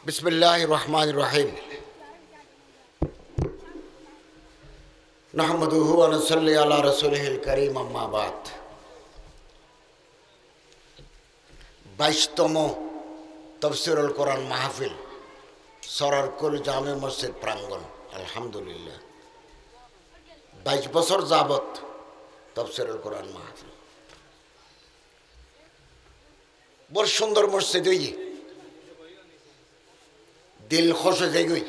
बिस्मिल्लाहिर रहमानिर रहीम नहमदुहु व नसल्ली अला रसूलिहिल करीम अम्मा बाद 22তম तफसीरुल कुरान महफिल সরারকুল জামে মসজিদ প্রাঙ্গণ আলহামদুলিল্লাহ 22 বছর যাবত তফসিরুল কুরআন মাহফিল বড় সুন্দর মসজিদ হই দিল খুশ হয়ে গই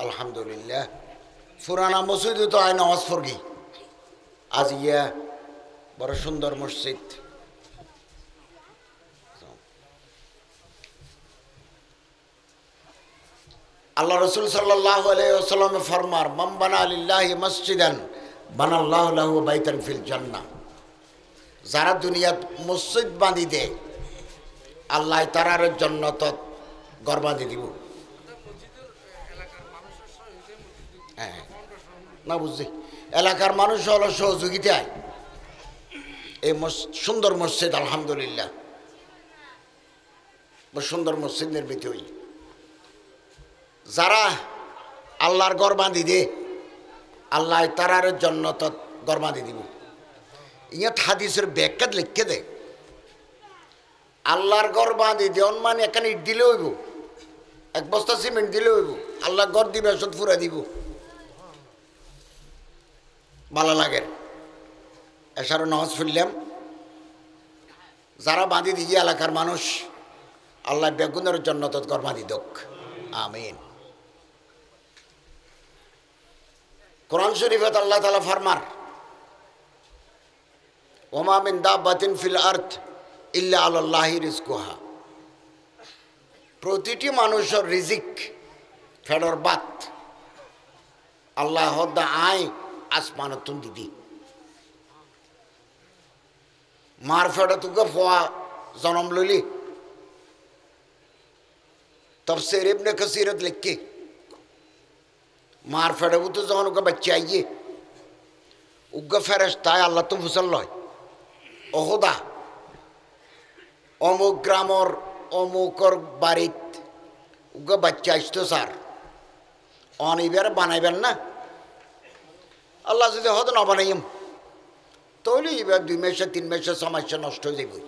আলহামদুলিল্লাহ পুরানা মসজিদ তো আয় নামাজ পড়ি আজ ইয়া বড় সুন্দর মসজিদ আল্লাহ রাসূল সাল্লাল্লাহু আলাইহি ওয়াসাল্লাম ফরমার মান বানা লিল্লাহি মসজিদান বানাল্লাহু লাহু বাইতান ফিল জান্নাহ যারা দুনিয়াত মসজিদ বাঁধি দেয় আল্লাহ তারার জান্নাত ঘর বাঁধি দিব না বুঝছি এলাকার মানুষ হলো সহযোগিতায় এই সুন্দর মসজিদ আলহামদুলিল্লাহ সুন্দর মসজিদ নির্মিত হই যারা আল্লাহর ঘর বাঁধি দে আল্লাহ তারার জান্নাত ঘর বাঁধি দিব ইয়াত হাদিসের ব্যাখ্যা লিখে দে আল্লাহর ঘর বাঁধি দেওয়ান মানে এখানে ইট দিলে হইব এক বস্তা সিমেন্ট দিলে হইব আল্লাহ ঘর দিবে সদ ফুরা দিব ভালো লাগে এসারও নামাজ পড়লাম যারা বাঁধি দিয়ে এলাকার মানুষ আল্লাহ বেগুনের জান্নাত ঘর বাঁধি দোক আমিন কোরআন শরীফত আল্লাহ তাআলা ফরমার ওমা মিন দাব্বাতিন ফিল আরদ ইল্লা আলাল্লাহি রিজকুহা প্রতিটি মানুষের রিজিক ফেডর বাত আল্লাহ হদা আয় আসমানতুন দিদি মার ফেডা তুকে ফোয়া জন্ম লইলি तफसीर इब्ने कसीरत लिख के मार फेड़े वो तो जवान उनका बच्चे आइए उनका फरिश्ता है अल्लाह तुम फुसल लो ओहुदा अमुक ग्राम और अमुक और बारित उनका बच्चा इस्तो सार आनी बेर बनाई बेर ना अल्लाह से हो तो ना बनाइम तो ली बेर 2 में से 3 में से समस्या नष्ट हो जाएगी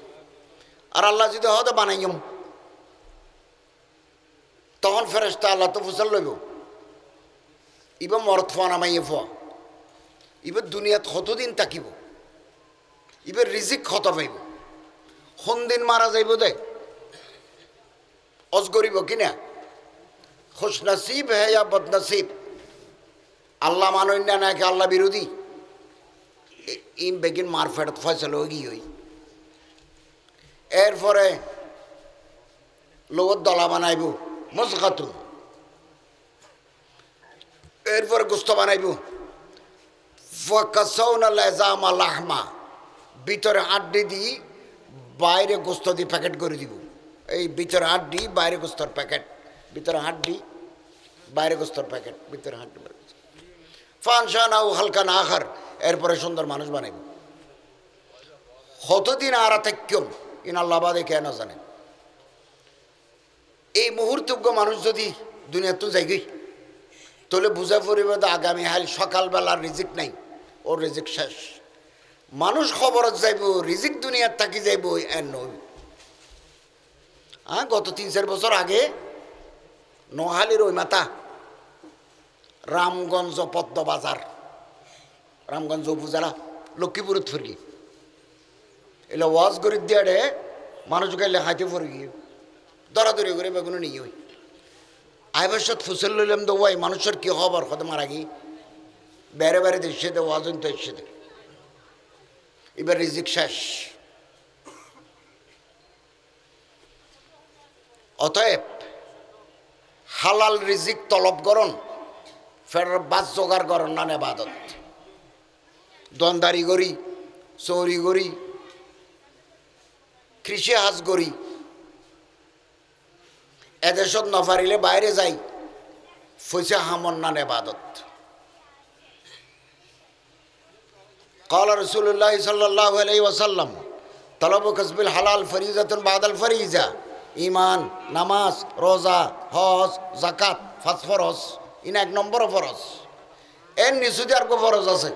और अल्लाह से हो तो बनाइम তখন ফেরেশতা আল্লাহ তো ফুসল লইব ইবা মরত ফোয়া নামাইয়ে ফোয়া ইবা দুনিয়াত কতদিন থাকিব ইবা রিজিক কত পাইব কোন দিন মারা যাইব দে অজ করিব কিনা খুশ নসিব হে ইয়া বদনসিব আল্লাহ মানই না নাকি আল্লাহ বিরোধী ইম বেগিন মারফেট ফয়সালা হই হই এরপরে লোক দলা বানাইব মজগাতুন এরপর গোস্ত বানাইব ফাকাসাউনা লাজামা লাহমা ভিতরে হাড্ডি দি বাইরে গোস্ত দি প্যাকেট করে দিব এই ভিতরে হাড্ডি বাইরে গোস্তর প্যাকেট ভিতরে হাড্ডি বাইরে গোস্তর প্যাকেট ভিতরে হাড্ডি ফানশানাউ হালকান আখার এরপরে সুন্দর মানুষ বানাইব কতদিন আর থাকম ইন আল্লাহ বাদে কেন জানে এই মুহূর্তজ্ঞ মানুষ যদি দুনিয়াতে যাই গই তাহলে বুঝা পড়িব আগামী হাল সকালবেলার রিজিক নাই ওর রিজিক শেষ মানুষ খবরত যাইব রিজিক দুনিয়ার থাকি যাইব এর নই হ্যাঁ গত 3-4 বছর আগে নোহালির ওই মাতা রামগঞ্জ পদ্ম বাজার রামগঞ্জ উপজেলা লক্ষ্মীপুর ফিরি এলে ওয়াজ গরিব দিয়ে মানুষ গাইলে হাইতে পড়ে গিয়ে দরাদরি করে বেগুনো নিয়ে ওই আইবাসত ফুসল লইলাম তো ওই মানুষের কি খবর কত মারা গিয়ে বেড়ে বেড়ে এসে দে ওয়াজন তো এসে দে এবার রিজিক শেষ অতএব হালাল রিজিক তলব করন ফের বাস জোগাড় করন না নেবাদত দন্দারি করি চৌরি করি কৃষি হাজ করি এদেশত নফারিলে বাইরে যাই ফইসা হামন না নেবাদত قال رسول الله صلى الله عليه وسلم طلب كسب الحلال فريضة بعد الفريضة ইমান, নামাজ, রোজা, হজ, জাকাত, 5 ফরজ। ইনা 1 নম্বর ফরজ। এর নিচু দিয়ে আর কো ফরজ আছে।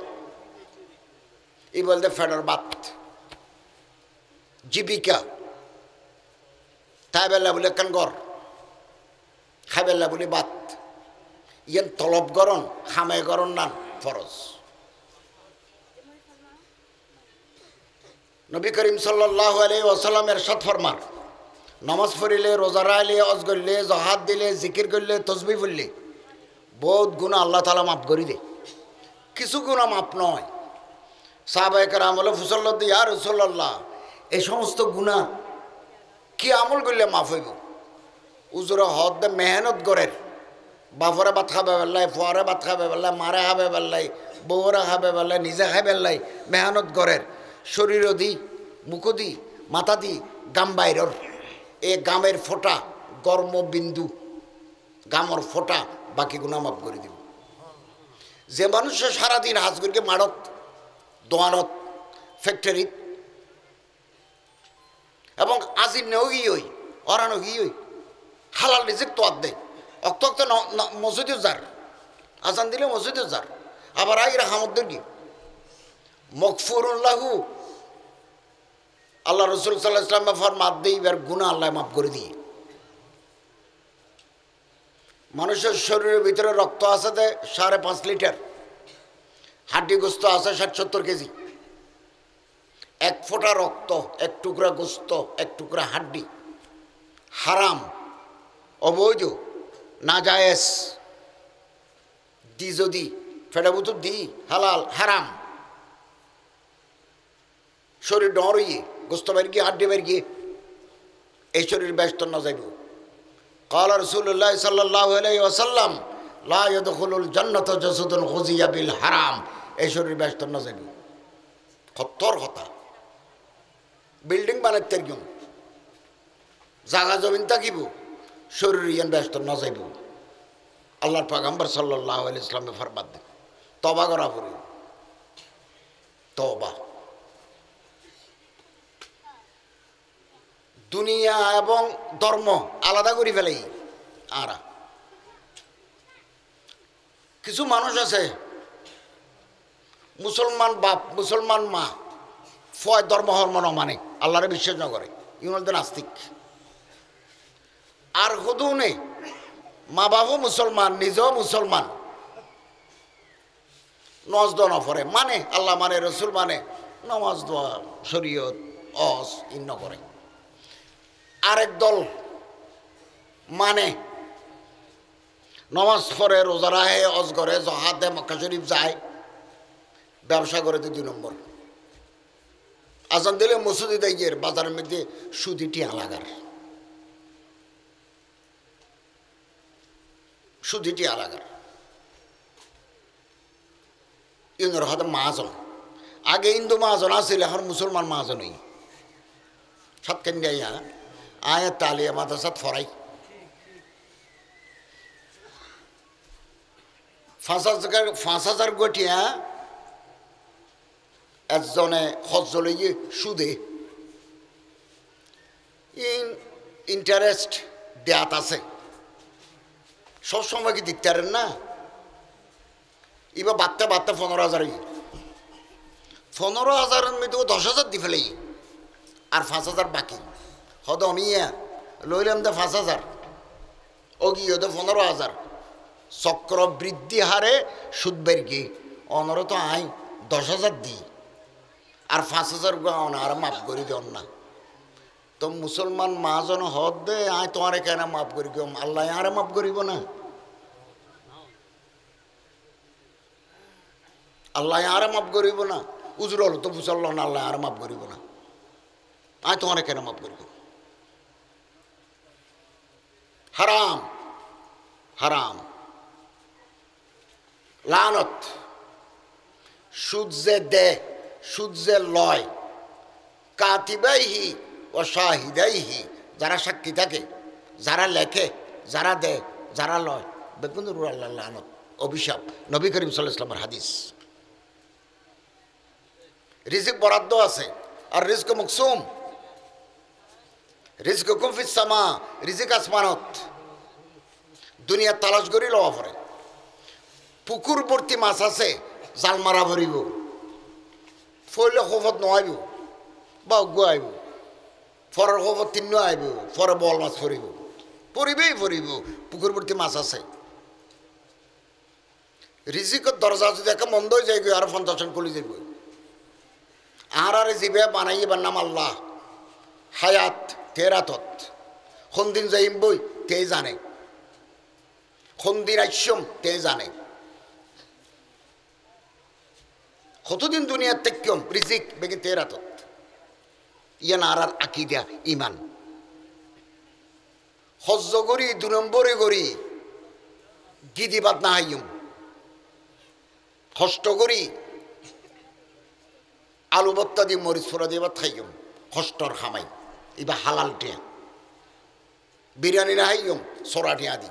ই বলতে ফেডার বাত, জীবিকা, তাই বেলা বলে কেন গর, খাই বেলা বলে বাত, ইয়েন তলব গরণ, খামে গরণ নান ফরজ। নবী করিম সাল্লাল্লাহু আলাইহি ওয়াসাল্লাম এরশাদ ফরমান, নামাজ পড়িলে, রোজা রাখলে, হজ করলে, জাকাত দিলে, জিকির করলে, তাসবিহ পড়লে বহুত গুনাহ আল্লাহ তাআলা মাফ করে দেয়। কিছু গুনাহ মাফ নয়। সাহাবায়ে কেরাম বলে, ফুসল্লাত ইয়া রাসূলুল্লাহ, এই সমস্ত গুনাহ কি আমল করলে মাফ হইব? উজুরে হদ দে মেহনত করেন, বাপরে ভাত খাবে বেল্লাই, ফুয়ারে ভাত খাবে বেল্লাই, মারে খাবে বেল্লাই, বউরে খাবে বেল্লাই, নিজে খাই বেল্লাই মেহনত করেন। শরীর দি, মুখ দি, মাথা দি, গাম বাইরর, এ গামের ফোঁটা, গর্মবিন্দু, গামর ফোঁটা বাকি গুনাহ মাফ করে দিব। যে মানুষে সারাদিন হাজ করিকে মাড়ত, দোয়ানত, ফ্যাক্টরিত এবং আজির নেও গিয়ে অরানো গিয়ে হালাল রিজিক তো আদ দেয়। অক্ত অক্ত মসজিদে যার আজান দিলে মসজিদে যার, আবার আই রাহামদ্দের কি মকফুরুল্লাহু, আল্লাহ রসুল সাল্লাহ ইসলামে ফরমাত দিই, এবার গুনাহ আল্লাহ মাফ করে দিয়ে। মানুষের শরীরের ভিতরে রক্ত আছে 5.5 লিটার, হাড্ডি গোস্ত আছে 60-70 কেজি। 1 ফোঁটা রক্ত, 1 টুকরা গোস্ত, 1 টুকরা হাড্ডি হারাম, অবৈধ, নাজায়েজ। দি যদি ফেডাবুত দি হালাল, হারাম। শরীর ডরিয়ে গোস্ত বের গিয়ে, হাড্ডি বের গিয়ে এই শরীর ব্যস্ত না যাইব। ক্বালা রাসূলুল্লাহ সাল্লাল্লাহু আলাইহি ওয়াসাল্লাম, লা ইয়াদখুলুল জান্নাতা জাসাদুন গুযিয়া বিল হারাম। এই শরীর ব্যস্ত না যাইব। খতর কথা। বিল্ডিং বানাইতে গিয়ে জাগা জমিন থাকিব, শরীর ইয়ান ব্যস্ত না যাইব। আল্লাহর পয়গম্বর সাল্লাল্লাহু আলাইহি ওয়াসাল্লামে ফরমান দেন, তওবা করা পড়ে, তওবা। দুনিয়া এবং ধর্ম আলাদা করে ফেলে। আর কিছু মানুষ আছে, মুসলমান বাপ, মুসলমান মা, ফয় ধর্ম হর্ম ন মানে, আল্লাহরে বিশ্বাস না করে, ইউনদের নাস্তিক। আর হুদু নেই, মা বাবু মুসলমান, নিজেও মুসলমান, নজ দোয়া না পড়ে, মানে আল্লাহ মানে, রসুল মানে, নামাজ দোয়া, শরীয়ত, অস ইন্ন করে। আরেক দল মানে নমাজ পড়ে, রোজা রাখে, হজ করে, জাকাত দেয়, মক্কা শরীফ যায়, ব্যবসা করে 2 নম্বর। আজান দিলে মসজিদে দেয় গিয়ে বাজারের মধ্যে সুদিটি আলাগার, সুদিটি আলাগার। ইন্দুর হাতে মাহাজন, আগে হিন্দু মাহাজন আসছিল, এখন মুসলমান মাহাজনই। সাতকেন গাইয়া আয় তালিয়া মাদ্রাসাত ফরাই 5,000 গটিয়া একজনে খরচ লইয়ে সুদে ইন্টারেস্ট দেয়াত আছে। সবসময় কি দিতে পারেন না? এবার বাড়তে 15,000, 15,000 মধ্যে 10,000 দি ফেলে, আর 5,000 বাকি। হদ অমিয়া লইলাম 5,000, ও গিয়ে 15,000। চক্র বৃদ্ধি হারে সুদ বের গিয়ে অনরত আই 10,000 দিই, আর 5,000 আর মাফ করি দেন না। তো মুসলমান মাজন হদ দে, আয় তোমারে কেন মাফ করি, আল্লাহ আরে মাফ করিব না? আল্লাহ আরে মাফ করিব না? উজুর হলো তো বুঝল না, আল্লাহ আরে মাফ করিব না, আয় তোমারে কেন মাফ করিব? হারাম, হারাম, লানত। সুদ যে দে, সুদ যে লয়, কাতিবাইহি ও শাহিদাইহি, যারা সাক্ষী থাকে, যারা লেখে, যারা দেয়, যারা লয়, বেগুন আল্লাহ লানত, অভিশাপ। নবী করিম সাল্লাল্লাহু আলাইহি ওয়াসাল্লামের হাদিস। রিজিক বরাদ্দ আছে, আর রিজক মকসুম, রিজকুকুম ফিস সামা, রিজিক আসমানত। দুনিয়া তালাশ করি লওয়া পড়ে। পুকুর ভর্তি মাছ আছে, জাল মারা ভরিব, ফইলে খোফত নআইব বা অজ্ঞ আইব, ফরের খোফত তিন্ন আইব, ফরে বল মাছ ফরিব, পরিবেই ফরিব, পুকুর ভর্তি মাছ আছে। রিজিকর দরজা যদি একে মন্দ হয়ে যায় আর 50 কলি যাইব। আর জিবে বানাই এবার নাম আল্লাহ হায়াত তেরাতত। কোন দিন যাইম বই তে জানে, কোন দিন আইসম তে জানে, কতদিন দুনিয়ার তেক্যম রিজিক বেগে তেরাতত। ইয়ান আর আকিদা ইমান হজ্জ করি 2 নম্বরে করি গিদিবাদ না হাইম, কষ্ট করি আলু বত্তা দিয়ে মরিচ ফোড়া দিয়ে ভাত খাইম, কষ্টর খামাই এবার হালাল টিয়া। বিরিয়ানি না খাইম, সরা টিয়া দি।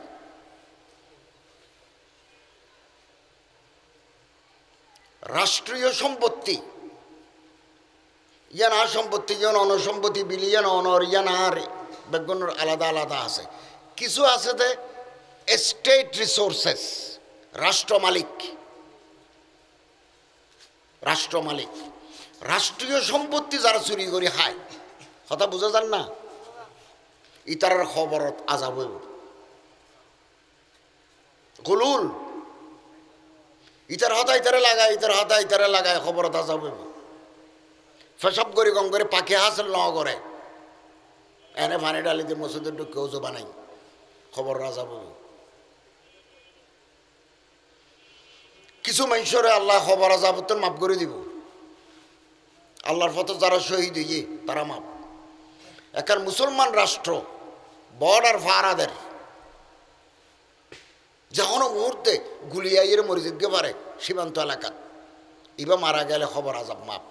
রাষ্ট্রীয় সম্পত্তি ইয়ান আর সম্পত্তি যেন অনসম্পত্তি বিলিয়ন অনর ইয়ান আর বেগুনের আলাদা আলাদা আছে। কিছু আছে যে স্টেট রিসোর্সেস, রাষ্ট্র মালিক। রাষ্ট্র মালিক রাষ্ট্রীয় সম্পত্তি যারা চুরি করি খায়, কথা বুঝা যান না, ইতারার খবরত আজাব হইব। গুলুল ইতার হতা ইতারে লাগায়, ইতার হতা ইতারে লাগায়, খবরত আজাব হইব। ফেসব করি গম করে পাখি হাসল ন করে এনে পানি ডালি দিয়ে মসজিদের ঢুকেও জোবা নাই, খবর আজাব হইব। কিছু মানুষরে আল্লাহ খবর আজাবতন মাফ করে দিব। আল্লাহর পথে যারা শহীদ হইয়ে তারা মাপ। একার মুসলমান রাষ্ট্র বর্ডার ফারাদের যে কোনো মুহূর্তে গুলিয়াইয়ের মরে যেতে পারে সীমান্ত এলাকাত, ইবা মারা গেলে খবর আজাব মাপ।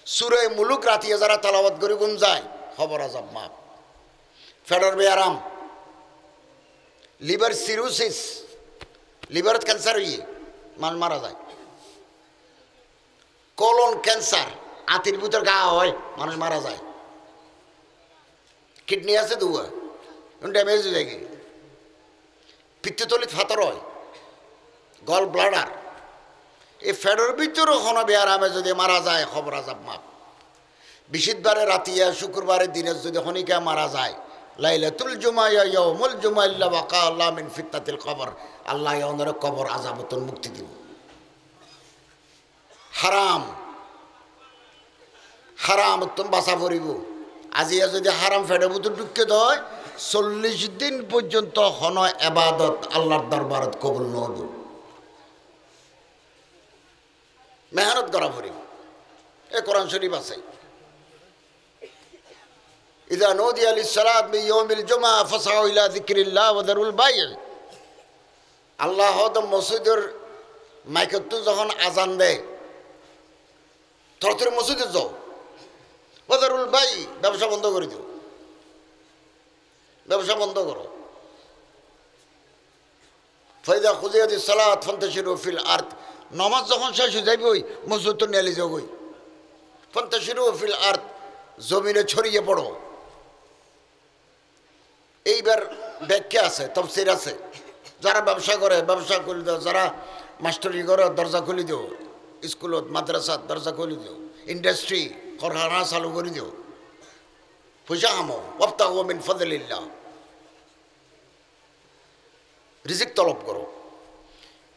সূরা মুলুক রাতিয়া যারা তালাওয়াত করে গুম যায়, খবর আজাব মাপ। ফেডার বেয়ারাম, লিভার সিরোসিস, লিভার ক্যান্সার হইয়ে মানুষ মারা যায়। কলন ক্যান্সার, আতির ভিতর গা হয়, মানুষ মারা যায়। কিডনি আছে দুয়া, ড্যামেজ হয়ে যায়। পিত্ততলিত ফাতর হয়, গল ব্লাডার। এই ফেডার ভিতরও কোনো বেয়ারামে যদি মারা যায়, খবর আজাব মাপ। বিশিদবারে রাতিয়া শুক্রবারের দিনে যদি হনিকা মারা যায়, লাইলাতুল জুমা ইয়াউমুল জুমা ইল্লা ওয়াকা আল্লাহ মিন ফিতনাতিল কবর, আল্লাহ ওনার কবর আযাবতন মুক্তি দিব। হারাম হারাম উত্তম বাসা পড়িব। আজিয়া যদি হারাম ফেডে ভিতর ঢুকে দেয়, 40 দিন পর্যন্ত হন এবাদত আল্লাহর দরবারত কবুল নহব। মেহনত করা পড়িব। এ কোরআন শরীফ আছে, ইযা নুদিয়া লিস-সালাত মিন ইয়াউমিল জুমআ ফাসআউ ইলা যিকরিল্লাহ ওয়া যারুল বাই'। আল্লাহ তো মসজিদের মাইকত যখন আজান দেয়, তরতরে মসজিদে যাও, ওয়া যারুল বাই', ব্যবসা বন্ধ করে দিও, ব্যবসা বন্ধ করো। ফাইদা খুযিয়াতিস সালাত ফান্তাশিরু ফিল আরদ, নামাজ যখন শেষ হয়ে যাবে ওই মসজিদ তো নেলে যাও, ওই ফান্তাশিরু ফিল আরদ, জমিনে ছড়িয়ে পড়ো। এইবার ব্যাখ্যা আছে, তাফসীর আছে। যারা ব্যবসা করে ব্যবসা খুলে দাও, যারা মাস্টারি করে দরজা খুলে দিও, স্কুলত মাদ্রাসাত দরজা খুলে দিও, ইন্ডাস্ট্রি কারখানা চালু করে দিও, পয়সা কামাও, ওয়াবতাগু মিন ফাদলিল্লাহ, রিজিক তলব করো।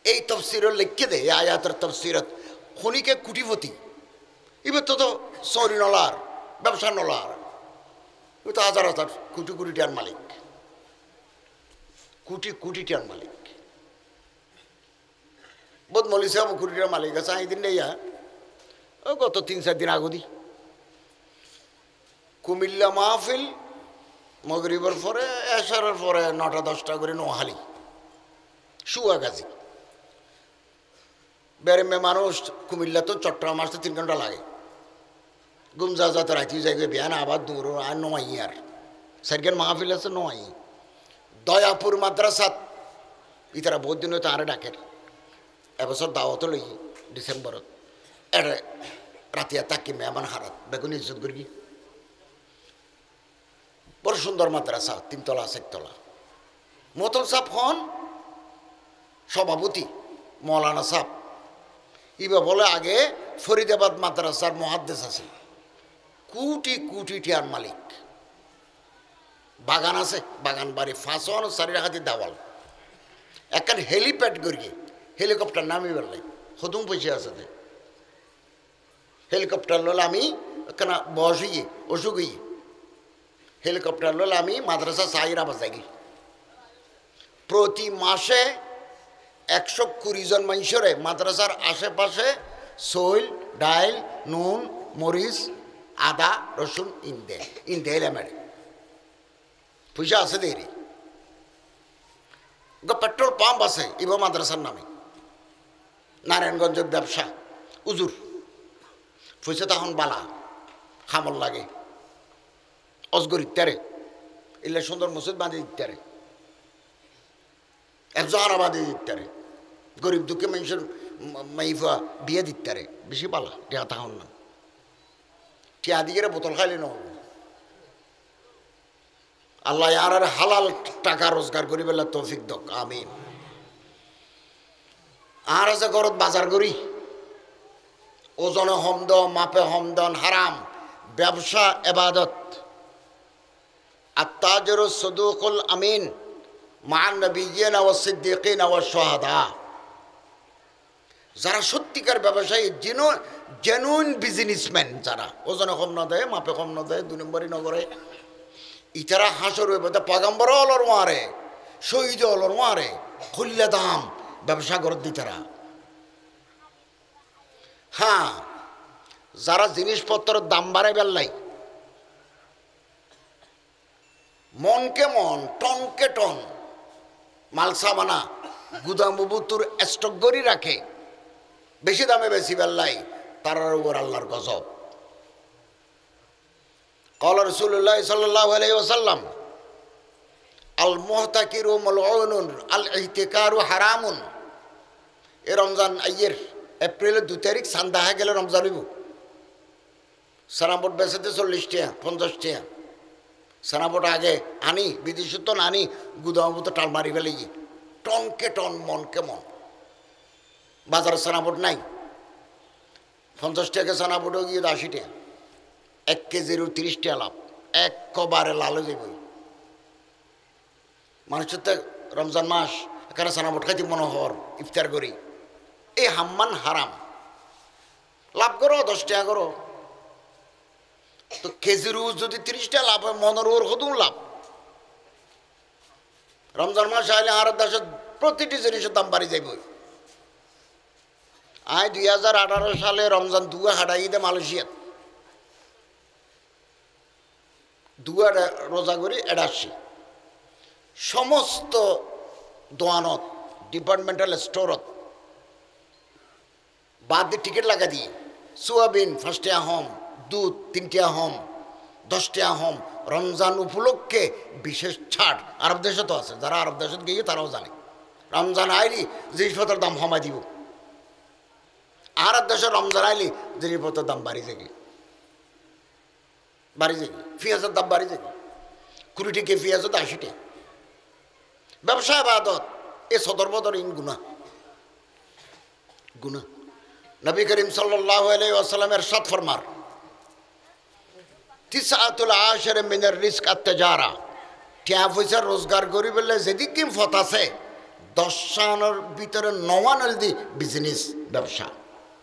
এই তফসিরের লিখে দেয়, এই আয়াতের তফসিরত খনিকে কুটিপতি, এবার তো সরি নলার ব্যবসা নলার, ও তো হাজার হাজার কোটি কোটি টাকার মালিক, কোটি কোটি টাকার মালিক। বোধ মলি সাহেব কোটি টাকার মালিক আছে। এই দিন নেই, ও গত 3-4 দিন আগদি কুমিল্লা মাহফিল মগরিবের পরে এশারের পরে 9টা-10টা করে নোহালি সুয়াগাজি বেরেমে মানুষ। কুমিল্লা তো চট্টগ্রাম আসতে 3 ঘন্টা লাগে। গুমজা যাতে রাইতে যাই বিয়ান আবার দূর আর নয় আর সাইকেল মাহফিল আছে নয়। দয়াপুর মাদ্রাসাত ইতারা বহুত দিন হয়তো আরে ডাকের, এবছর দাওয়াত লই ডিসেম্বরত এর রাতিয়া তাকি মেহমান হারাত বেগুন ইজ্জত করি। বড় সুন্দর মাদ্রাসা, 3 তলা 4 তলা। মতন সাহেব হন সভাপতি, মৌলানা সাহেব। ইবা বলে আগে ফরিদাবাদ মাদ্রাসার মুহাদ্দিস আছে, কোটি কোটি টিয়ার মালিক। বাগান আছে, বাগান বাড়ি 5 হাতি দাওয়াল। একখান হেলিপ্যাড করিয়ে হেলিকপ্টার নামি বেরলাই হতুম পয়সা আছে। হেলিকপ্টার ললে আমি এখানে বয়স হইয়ে অসুখ হইয়ে হেলিকপ্টার ললে আমি মাদ্রাসা সাইরা বাজাই। প্রতি মাসে 120 জন মানুষরে মাদ্রাসার আশেপাশে সইল, ডাইল, নুন, মরিচ, আদা, রসুন ইন্দে এলে মেরে পয়সা আছে দেরি। পেট্রোল পাম্প আছে ইবা মাদ্রাসার নামে। নারায়ণগঞ্জের ব্যবসা উজুর পয়সা তখন বালা খামল লাগে। অজগর ইত্যারে এলে সুন্দর মসজিদ বাঁধে ইত্যারে, একজন বাঁধে ইত্যারে, গরিব দুঃখে মানুষের মাইফা বিয়ে দিত্যারে বেশি পালা টিয়া তখন না। টিয়া দিকে বোতল খাইলে নহব। আল্লাহ আর হালাল টাকা রোজগার করি বেলা তৌফিক দক, আমিন। আর আছে ঘরত বাজার করি, ওজনে হমদ মাপে হমদন হারাম। ব্যবসা এবাদত। আত্তাজিরু সদুকুল আমিন মান নবিয়্যিন ওয়া সিদ্দিকিন ওয়া শুহাদা। যারা সত্যিকার ব্যবসায়ী, জেনুইন বিজনেসম্যান, যারা ওজনে কম না দেয়, মাপে কম না দেয়, 2 নম্বরই নগরে, ইতারা হাসর হইবে পয়গম্বর অলর মারে, শহীদ অলর মারে, খুললে দাম ব্যবসা করে দিতারা। হ্যাঁ, যারা জিনিসপত্রের দাম বাড়াই বেললাই, মনকে মন টনকে টন মালসামানা গুদামুবুতুর স্টক করি রাখে, বেশি দামে বেশি বেললাই, তার উপর আল্লাহর গজব। قال رسول الله صلى الله عليه وسلم المحتكر ملعون الاحتكار حرام। এ রমজান আইয়ের এপ্রিলের 2 তারিখ সান্দা হয়ে গেলে রমজান হইব। সানাবোট বেচেতে 40 টাকা 50 টাকা। সানাবোট আগে আনি বিদেশি তো আনি গুদাম তো টাল মারি ফেলে গিয়ে টনকে টন মনকে মন। বাজারে সানাবোট নাই, 50 টাকা সানাবোটও গিয়ে 80 টাকা। 1 কেজির 30 টাকা লাভ, একবারে লালে যাইব। মানুষের তো রমজান মাস এখানে সানাবোট খাইতে মনোহর ইফতার করি, এই হাম্মান হারাম। লাভ করো 10 টাকা করো, তো কেজির যদি 30 টাকা লাভ হয়, মনের ওর হতুন লাভ। রমজান মাস আইলে আর দেশের প্রতিটি জিনিসের দাম বাড়ি যাইব। 2018 সালে রমজান 2 হাঁটাই দে মালয়েশিয়াত 2 রোজা করি এডাসি সমস্ত দোয়ানত ডিপার্টমেন্টাল স্টোরত বাদ দিয়ে টিকিট লাগা দিয়ে সোয়াবিন 5 টাকা হম, দুধ 3 টাকা হম, 10 টাকা হম। রমজান উপলক্ষে বিশেষ ছাড়। আরব দেশে তো আছে, যারা আরব দেশে গিয়ে তারাও জানে রমজান আইলি জিনিসপত্রের দাম কমাই দিব। আরব দেশে রমজান আইলি জিনিসপত্রের দাম বাড়ি যাবে, বাড়ি যাবে। পেঁয়াজের দাম বাড়ি যাবে, 20 টাকা পেঁয়াজের 80 টাকা। ব্যবসা ইবাদত, এ সদর বদর ইন গুনাহ গুনাহ। নবী করিম সাল্লাল্লাহু আলাইহি ওয়াসাল্লামের ইরশাদ ফরমার, তিসআতুল আশর মিনার রিজক আত-তিজারা। টিয়া পয়সা রোজগার করি বললে যেদিকে ফত আছে 10 ভিতরে 9 দি বিজনেস, ব্যবসা।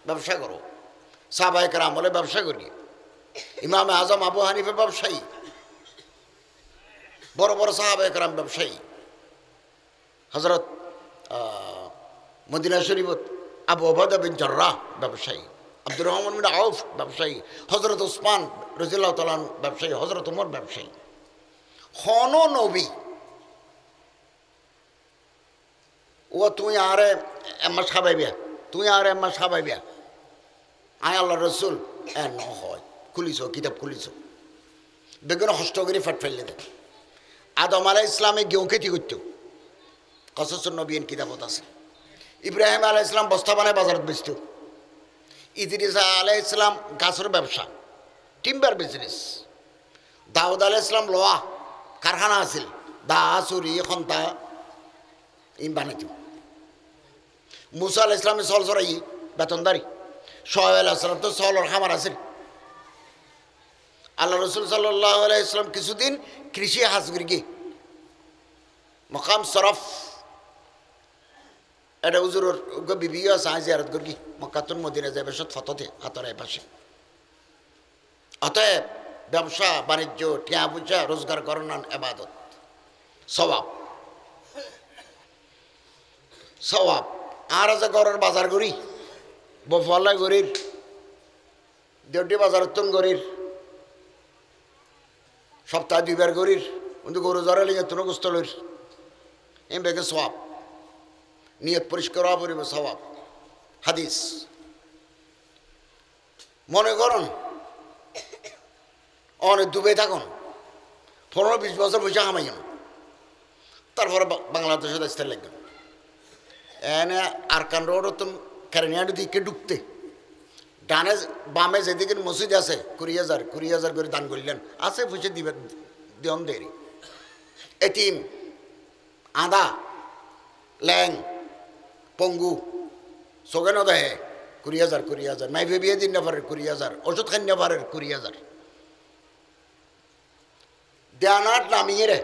ব্যবসা করো। সাহাবায়ে কেরাম বলে ব্যবসা করি। ইমাম আজম আবু হানিফা ব্যবসায়ী, বড় বড় সাহাবায়ে কেরাম ব্যবসায়ী। হযরত মদিনা শরীফত আবু উবাদা বিন জাররাহ ব্যবসায়ী, আব্দুর রহমান বিন আউফ ব্যবসায়ী, হযরত উসমান রাদিয়াল্লাহু তাআলা ব্যবসায়ী, হযরত ওমর ব্যবসায়ী। হনো নবী ও তুই আরে এম্মা সাবাইবিয়া, তুই আরে এম্মা সাবাইবিয়া, আয় আল্লাহ রসুল এ ন হয় খুলিছ কিতাব খুলিছ বেগুন হস্ত করে ফাট ফেললে দেখ। আদম আলাইহিস ইসলামে গেউ খেতি করত, কসসুন নবীন কিতাবত আছে। ইব্রাহিম আলাইহিস ইসলাম বস্তা বানায় বাজারত বেচত। ইদ্রিস আলাইহিস ইসলাম গাছের ব্যবসা, টিম্বার বিজনেস। দাউদ আলাইহিস ইসলাম লোহা কারখানা আছিল দা চুরি খন্তা ই বানাইতো মুসা আল ইসলামে চল চড়াই বেতনদারি সোহেব আলাইহিস সালাম তো চলর খামার আছিল আল্লাহ রসুল সাল্লাল্লাহু আলাইহি ইসলাম কিছুদিন কৃষি হাজ করি মকাম শরফ এটা হুজুরের বিবিও আছে জিয়ারত করি মক্কাতুল মদিনা যাবে সত ফততে হাতর পাশে অতএব ব্যবসা বাণিজ্য টিয়া পয়সা রোজগার করার এবাদত সওয়াব সওয়াব আর আছে ঘরের বাজার করি বফলা গরির দেড়টি বাজার তুন গরির সপ্তাহে 2 বার গরির কিন্তু গরু জরা লিগে তুনো গোস্ত লইর এম বেগে সওয়াব নিয়ত পরিষ্কার হওয়া পরিব সওয়াব হাদিস মনে করুন অনেক ডুবে থাকুন 15-20 বছর পয়সা কামাইন তারপরে বাংলাদেশে আসতে লাগবেন এনে আরকান রোড তো কেরানিয়ার দিকে ঢুকতে ডানে বামে যেদিকে মসজিদ আছে 20,000 করে দান করলেন আছে পয়সা দিবেন দিয়ন দেরি এতিম আদা ল্যাং পঙ্গু সোগেন দেহে 20,000 মাইফে বিয়ে দিন না পারে 20,000 ওষুধ খান না পারে 20,000 দেয়ানাট নামিয়ে রে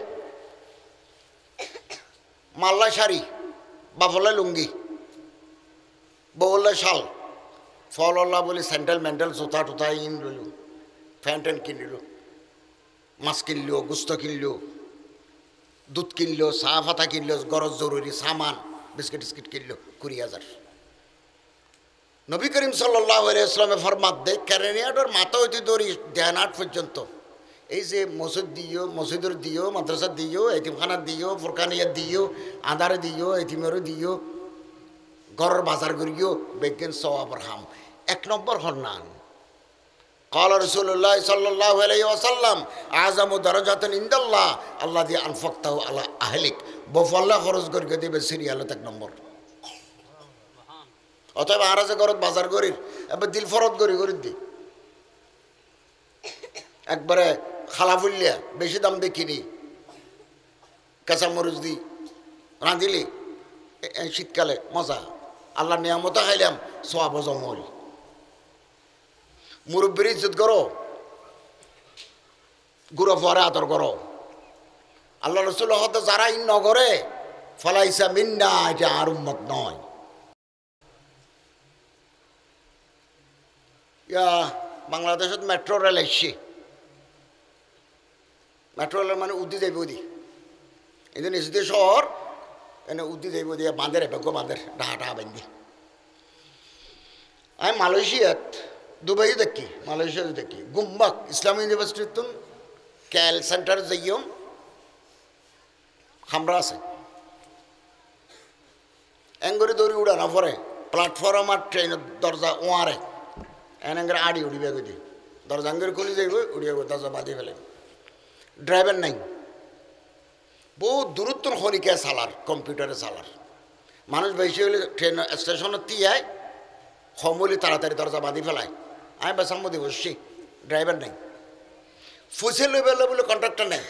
মাল্লা শাড়ি বাফলা লুঙ্গি বউল্লা শাল ফলল্লা বলে স্যান্ডেল ম্যান্ডেল জোতা টোতা ইন রইল ফ্যান ট্যান কিনল মাছ কিনলো গুস্ত কিনলো দুধ কিনলো চা ফাতা কিনলো গরজ জরুরি সামান বিস্কিট টিস্কিট কিনলো 20,000 নবী করিম সাল্লাল্লাহু আলাইহি ওয়াসাল্লামে ফরমাত দেয় কেরানিয়াটার মাথা হইতে ধরি দেয়ানাট পর্যন্ত এই যে মসজিদ দিও মসজিদের দিও মাদ্রাসা দিও এতিমখানা দিও ফুরকানিয়া দিও আধারে দিও এতিমেরও দিও ঘরের বাজার করিও বেগেন সওয়াবর হাম 1 নম্বর হন্নান قال رسول الله صلى الله عليه وسلم اعظم درجات عند الله الذي انفقته على اهلك বফল্লা খরচ করে দিবে সিরিয়ালে 1 নম্বর অতএব আর আছে ঘরত বাজার করির এবার দিল ফরত করি দি একবারে খালা ফুললিয়া বেশি দাম দিয়ে কিনি কাঁচা মরিচ দি রাঁধিলি শীতকালে মজা আল্লাহ নিয়ামত খাইলাম সোয়াব জমল মুরব্বীর ইজ্জত করো গুড়ো ফরে আদর করো আল্লাহ রসুল হতে যারা ইন নগরে ফলাইসা মিন্না এটা আর উম্মত নয় ইয়া বাংলাদেশত মেট্রো রেল আসছে মেট্রো রেল মানে উদ্দি যাইব দি এই নিজে শহর এনে উদ্দি যাইব দিয়ে বাঁধের বেগ বাঁধের ডাহা বান্ধি আমি মালয়েশিয়াত দুবাই দেখি মালয়েশিয়া দেখি গুম্বাক ইসলাম ইউনিভার্সিটির তুম ক্যাল সেন্টার যাইও খামরা আছে এঙ্গরি দৌড়ি উড়ানো পরে প্ল্যাটফর্ম আর ট্রেনের দরজা ওয়ারে এনে আড়ি উড়িবে গদি দরজা আঙ্গের খুলি যাইব উড়িয়ে দরজা বাঁধি ফেলে ড্রাইভার নাই বহু দূরত্ব খনিকে চালার কম্পিউটারে চালার মানুষ বেশি হলে ট্রেন স্টেশনের তিয়ায় সমলি তাড়াতাড়ি দরজা বাঁধি ফেলায় আমি বেসাম্মদি বসছি ড্রাইভার নেই ফুসে লেভেলে বলে কন্ট্রাক্টর নেই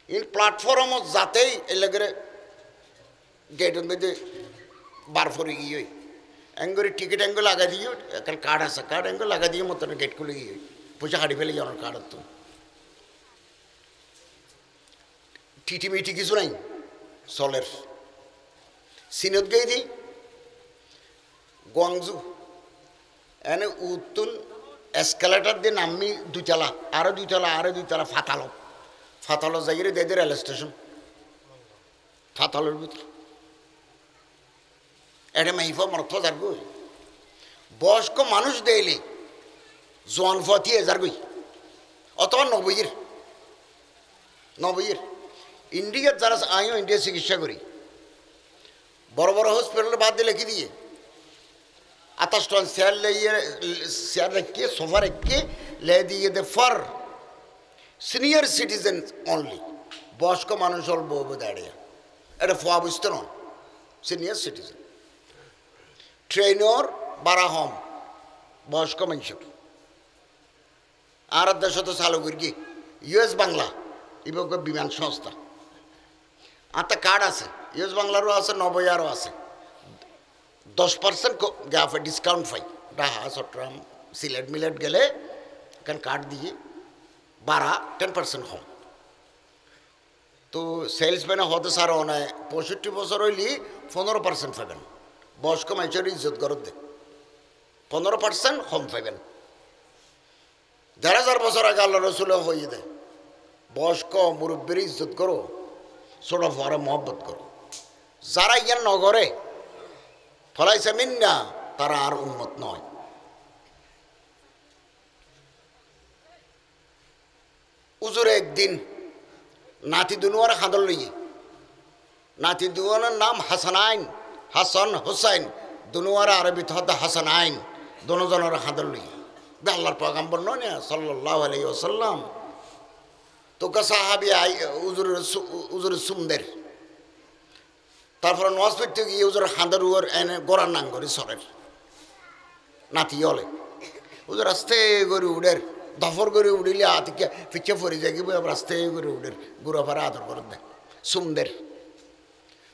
ইন প্ল্যাটফর্মত যাতেই এলাকার গেটের মধ্যে বার ফরে গিয়ে এঙ্গরি টিকিট এঙ্গো লাগাই দিয়ে একটা কার্ড আছে কার্ড এঙ্গো লাগাই দিয়ে মতন গেট খুলে গিয়ে পয়সা হাঁড়ি ফেলে যাওয়ার কার্ডের তো টিটিমিটি কিছু নাই চলের সিনত গেই দিই গোয়াংজু এনে উত্তুন এসকালেটার দিয়ে নামি 2 তলা আরো 2 তলা আরো 2 তলা ফাতালো যাইরে দেয় রেল স্টেশন ফাতালোর ভিতরে এটা মাইফা মরথ যার গই বয়স্ক মানুষ দেইলে জোয়ান ফতি হাজার গই অথবা 90-এর ইন্ডিয়ার যারা আমিও ইন্ডিয়া চিকিৎসা করি বড় বড় হসপিটালে বাদ দিয়ে লিখে দিয়ে 28 টন চেয়ার রেখে সোফা রেখে লে দিয়ে দে ফর সিনিয়র সিটিজেন অনলি বয়স্ক মানুষ হল বউ দাঁড়িয়ে এটা ফোয়া বুঝতে নয় সিনিয়র সিটিজেন ট্রেনর বারা হম বয়স্ক মানুষ আর দেশ তো চালু করি ইউএস বাংলা এবার বিমান সংস্থা আতা কার্ড আছে ইউএস বাংলারও আছে নবয়ারও আছে 10% গাফে ডিসকাউন্ট পাই ঢাকা চট্টগ্রাম সিলেট মিলেট গেলে এখানে কার্ড দিয়ে 10% কম তো সেলসম্যানে হতে সার অনেক 65 বছর হইলি 15% পাবেন বয়স্ক মানুষের ইজ্জত গরত দে 15% কম পাবেন 1000 বছর আগে আল্লাহ রসুল হয়ে দেয় বয়স্ক মুরব্বীর ইজ্জত করো ছোট ফরে মহব্বত করো যারা ইয়ার নগরে ফলাইছে মিন্না তারা আর উন্মত নয় উজুরে একদিন নাতি দুনুয়ার খাদর লইয়ে নাতি দুনুয়ার নাম হাসানাইন হাসান হুসাইন দুনুয়ার আরবিত হতে হাসানাইন দুজনের খাদর লইয়ে আল্লাহর পয়গম্বর নয় না সাল্লাল্লাহু আলাইহি ওয়াসাল্লাম তোকে সাহাবি উজুর সুমদের তারপরে নওয়াজ পড়তে গিয়ে উজুর খাদর উয়ার এনে গোড়ার নাং করে সরের নাতি হলে উজুর আস্তে করে উড়ের দফর করে উড়িলে আতিকে পিছিয়ে ফরি যাগিব আস্তে করে উড়ের গুড়া ফারা আদর করে দেয় সুমদের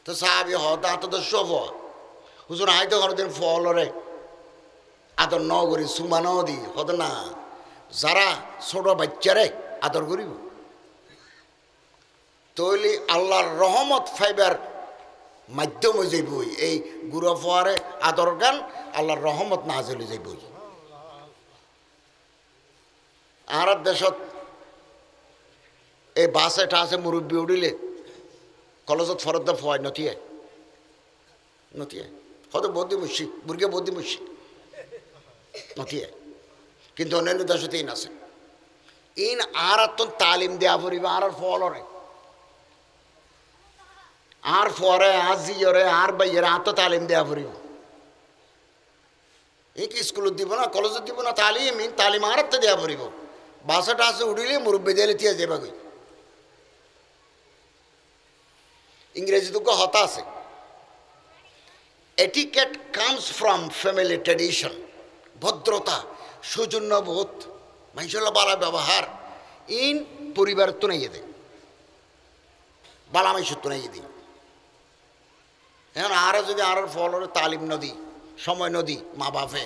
তো সাহাবি হতা তো সব হুজুর হাইতে কোনোদিন ফলরে আদর ন করি সুমা ন দি হত না যারা ছোট বাচ্চারে আদর করিব তৈলি আল্লাহর রহমত ফাইবার মাধ্যম হয়ে যাইবই এই গুড়া ফোয়ারে আদর গান আল্লাহর রহমত না চলে যাইবই আর দেশত এই বাস এটা আছে মুরব্বী উঠিলে কলেজত ফরত ফোয়াই নথিয়ে হয়তো বৌদ্ধি মুসি বুর্গে বৌদ্ধি মুসি নথিয়ে কিন্তু অন্যান্য দেশতে ইন আছে ইন আর তালিম দেওয়া পড়িব আর ফলরে আর ফরে আর জিয়রে আর বাইরে আর তো তালিম দেওয়া পড়িব এই কি স্কুলত দিব না কলেজত দিব না তালিম ইন তালিম আর তো দেওয়া পড়িব বাসাটা আছে উঠিলে মুরব্বী দিলে থিয়ে যাবা গই ইংরেজি তো হতা আছে etiquette comes from family tradition ভদ্রতা সৌজন্যবোধ মানুষের বালা ব্যবহার ইন পরিবার তো নেই দেয় বালা মানুষের তো নেই দিই এখন আরও যদি আর ফলরে তালিম নদী সময় নদী মা বাপে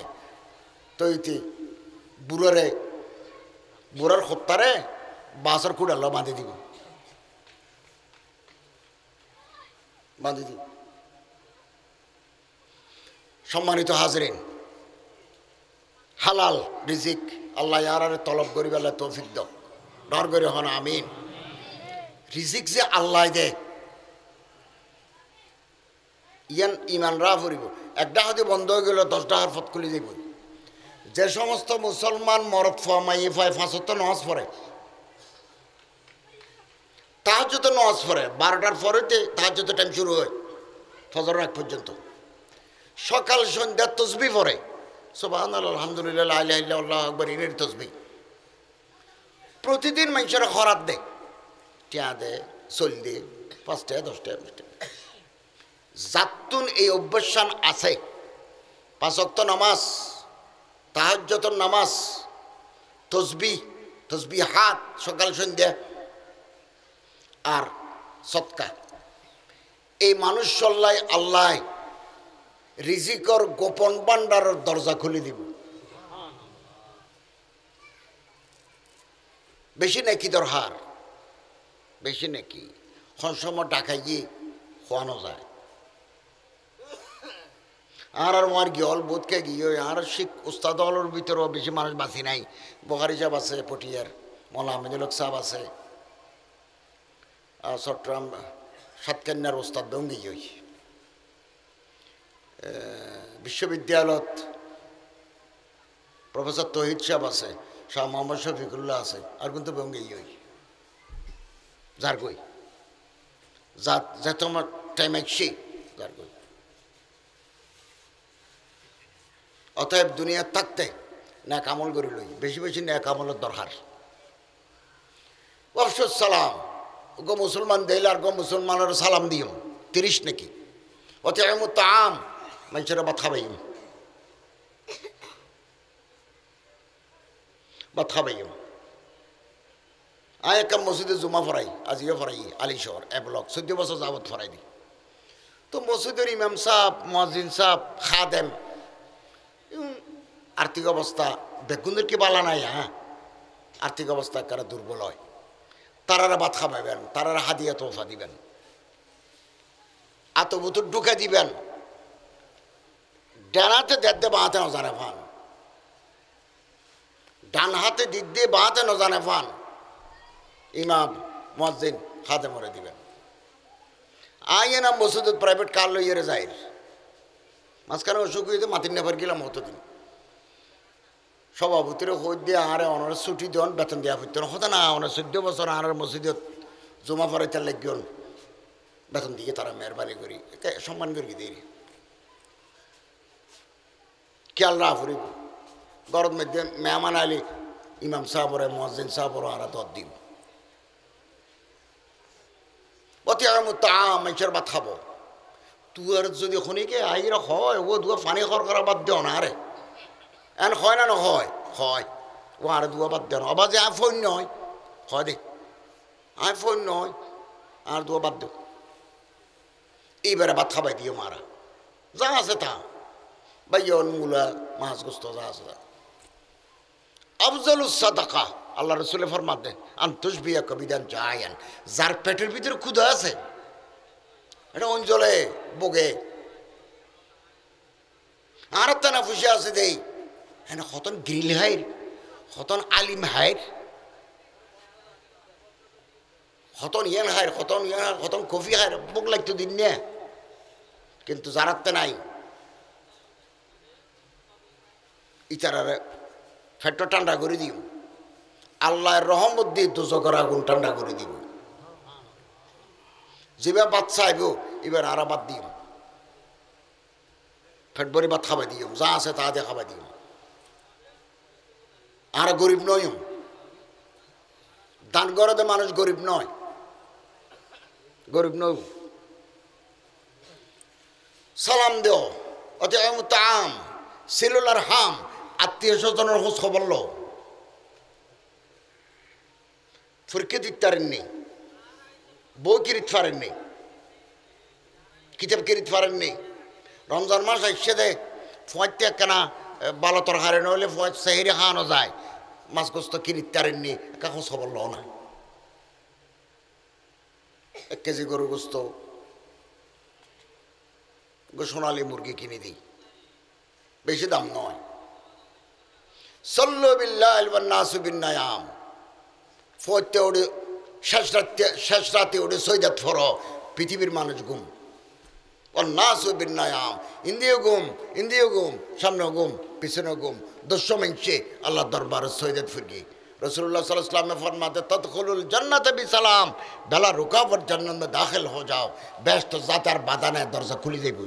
তো বুড়ার হত্যারে বাসর কুড়াল বাঁধি দিব সম্মানিত হাজরিন হালাল রিজিক আল্লাহ ইয়ার তলব করি বেলা তৌফিক দাও ডর করে হন আমিন রিজিক যে আল্লাহ দে ইয়ান ইমান রা ফুরিব একটা হতে বন্ধ হয়ে গেল 10টা হারফত খুলে যাব যে সমস্ত মুসলমান মরদ ফোয়া মাইয়ে ফায় 5 নামাজ পড়ে তাহাজ্জুদ নামাজ পড়ে 12টার পরেতে তাহাজ্জুদের টাইম শুরু হয় ফজরের আগ পর্যন্ত সকাল সন্ধ্যা তসবিহ পড়ে সুবহানাল্লাহ আলহামদুলিল্লাহ লা ইলাহা ইল্লাল্লাহ আল্লাহু আকবার এর তসবিহ প্রতিদিন মানুষের খরাত দেয় টিয়া দেয় চল দিয়ে 5টা 10টা জাতুন এই অভ্যাসান আছে 5 ওয়াক্ত নামাজ তাহাজ্জুদের নামাজ তসবিহাত সকাল সন্ধ্যা আর সৎকা এই মানুষ চল্লাই আল্লাহ রিজিকর গোপন ভান্ডারের দরজা খুলে দিব বেশি নাকি দরহার বেশি নাকি কোন সময় ডাকাই গিয়ে খোয়ানো যায় আর আমার গিয়ল বোধকে গিয়ে আর শিখ উস্তাদ হলের ভিতরেও বেশি মানুষ বাঁচি নাই বখারি সাহেব আছে পটিয়ার মৌলা আহমেদুল হক সাহেব আছে চট্টগ্রাম সাতকান্যার ওস্তাদ দঙ্গি হই বিশ্ববিদ্যালয়ত প্রফেসর তহিদ সাহেব আছে শাহ মোহাম্মদ শফিকুল্লাহ আছে আর কিন্তু বঙ্গি হই যার কই যা তোমার টাইম একশি যার কই অতএব দুনিয়া থাকতে ন্যাক আমল করে লই বেশি বেশি ন্যাক আমলের দরকার অফসুস সালাম গো মুসলমান দিল আর গো মুসলমানের সালাম দিও 30 নাকি অত তাম মানুষেরা ভাত খাবাইম আয় একটা মসজিদে জুমা ফরাই আজিও ফরাই আলী শহর এ ব্লক 14 বছর যাবত ফরাই দিই। তো মসজিদের ইমাম সাহ মসজিদ সাহ খাদেম আর্থিক অবস্থা বেগুনের কি বালা নাই, হ্যাঁ আর্থিক অবস্থা কারা দুর্বল হয়, তারারা ভাত খাবাইবেন, তারারা হাদিয়া তোফা দিবেন, আতবুতুর ঢুকে দিবেন, ডান হাতে দেখতে বাঁহাতে নজানে ফান, ডান হাতে দিক দিয়ে বাঁহাতে নজানে ফান, ইমাম মসজিদ হাতে মরে দিবেন। আইয়ে না মসজিদ প্রাইভেট কার লইয়ে যায় মাঝখানে অসুখ হইতে মাতির নেবার গেলাম হতদিন সভাপতির হই দিয়ে আরে ওনার ছুটি দেন বেতন দেওয়া হইত হতো না, ওনার 14 বছর আর মসজিদত জমা পড়াইতে লাগন বেতন দিয়ে তারা মেহরবানি করি সম্মান করি দিই খেয়াল রাখ ফুরিব গরম মধ্যে মেহমান আলি ইমাম সাহাবরে মসজিদ সাহাবর আর দর দিব অতি মানুষের ভাত খাবো তুয়ার যদি খনিকে আইরা হয় ও দুয়া ফানি খর করা বাদ দেও না আরে এন হয় না হয় হয় ও আর দুয়া বাদ দেও না আবার যে আইফোন নয় হয় দে আইফোন নয় আর দুয়া বাদ দেও এইবারে ভাত খাবাই দিও মারা যা আছে তা বাইয়ন মূলা মাছ গোস্ত যা আছে তা আফজালুস সাদাকা আল্লাহ রসুলে ফরমাত দেন আন্তুস বিয়া কবিদান জায়ান যার পেটের ভিতরে ক্ষুধা আছে এটা অঞ্চলে বগে আর না ফুসে আছে দেই হ্যাঁ হতন গ্রিল হাইর হতন আলিম হাইর হতন ইয়ান হাইর হতন ইয়ান হতন কফি হাইর বুক লাগতো দিন না কিন্তু যারাতে নাই ইচারারে ফেটটা ঠান্ডা করে দিও আল্লাহর রহমত দিয়ে দোজকের আগুন ঠান্ডা করে দিব যেভাবে বাচ্চা আইব এবার আর বাদ দিও ফেট ভরি ভাত খাবাই দিও যা আছে তা দিয়ে খাবাই দিও আর গরিব নয় দান করে মানুষ গরিব নয় গরিব নয় সালাম দেও অতি তাম সেলুলার হাম আত্মীয় স্বজনের খোঁজ খবর লো ফুরকে দিতে পারেননি বই কিরিত পারেননি কিতাব কিরিত পারেননি রমজান মাস আসছে দে ফোঁয়াতে একখানা বালো তরকারি নইলে ফোঁয়া সেহেরি খাওয়ানো যায় মাছ গোস্ত কিরিত পারেননি একা খোঁজ খবর লো না 1 কেজি গরু গোস্ত সোনালি মুরগি কিনে দিই বেশি দাম নয় সল্লু বিল্লাহি ওয়ান নাসু বিন্নায়াম ফতে ওড়ে শেষ রাতে ওড়ে সৈদাত ফর পৃথিবীর মানুষ ঘুম ওয়ান নাসু বিন্নায়াম ইন্দিও ঘুম সামনে ঘুম পিছনে ঘুম দস্য মেঞ্চে আল্লাহ দরবার সৈদাত ফিরগি रसूलुल्लाह सल्लल्लाहु अलैहि वसल्लम में फरमाते तदखुलुल जन्नत बिसलाम बेला रुकावट जन्नत में दाखिल हो जाओ बेस्ट जातार बादाने दरजा खुली যাইব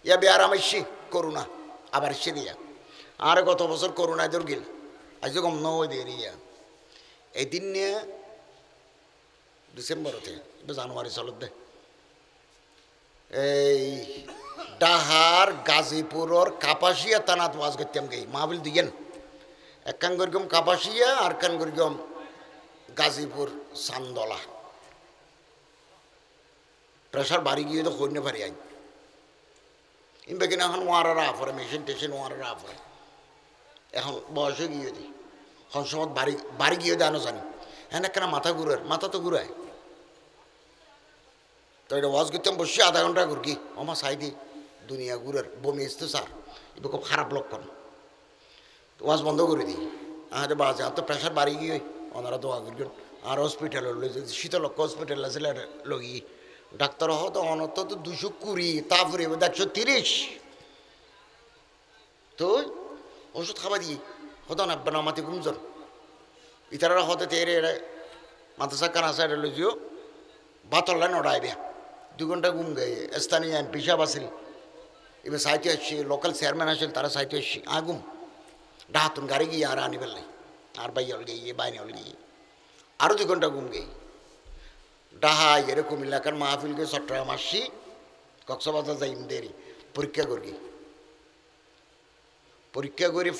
ইয়া বিয়ারামশি করুণা আবার সিরিয়া আর গত বছর করুণা দরগিল আজ কম নয় দেরিয়া এই দিন নিয়ে ডিসেম্বরতে জানুয়ারি চলত দে এই ডাহার গাজীপুরের কাপাসিয়া থানাত ওয়াজ করতাম গই মাহফিল দিয়েন একখান গরিগম কাপাসিয়া আর খান গরিগম গাজীপুর চান্দলা প্রেশার বাড়ি গিয়ে তো কইনে পারি আই ইনবে কিনা এখন ওয়ারারা আফরে মেশিন টেশিন ওয়ারারা আফরে এখন বয়সে গিয়ে দিই এখন সময় বাড়ি গিয়ে দেয় জানি হ্যাঁ একখানা মাথা তো ঘুরায় তো এটা ওয়াজ করতাম বসে আধা ঘন্টা ঘুরকি আমার সাইডে দুনিয়া ঘুরের বমি আসতে স্যার এটা খুব খারাপ লক্ষণ ওয়াজ বন্ধ করে দিই আরে বাজে আর তো প্রেশার বাড়ি গিয়ে ওনারা দোয়া করবেন আর হসপিটালে যদি শীতলক্ষ হসপিটাল আছে লগি ডাক্তার হতো অনত তো 220 তারপরে 130 তো ওষুধ খাবার দিই হতো না বেনামাতি গুমজন ইতারা হতে তেরে মাদ্রাসা কানা সাইডে লইজিও বাতল নড়াইবে 2 ঘন্টা ঘুম গেয়ে স্থানীয় এমপি সাহেব আসিল এবার সাইতে আসছি লোকাল চেয়ারম্যান আসিল তারা সাইতে আসছি আগুম ডাহাতুন গাড়ি গিয়ে আর আনি ফেললে আর বাইয়া হল গিয়ে বাইনে হল গিয়ে আরও 2 ঘন্টা ঘুম গেই ডাহা এরকম এলাকার মাহফিল গিয়ে চট্টগ্রাম আসছি কক্সবাজার যাই দেরি পরীক্ষা করি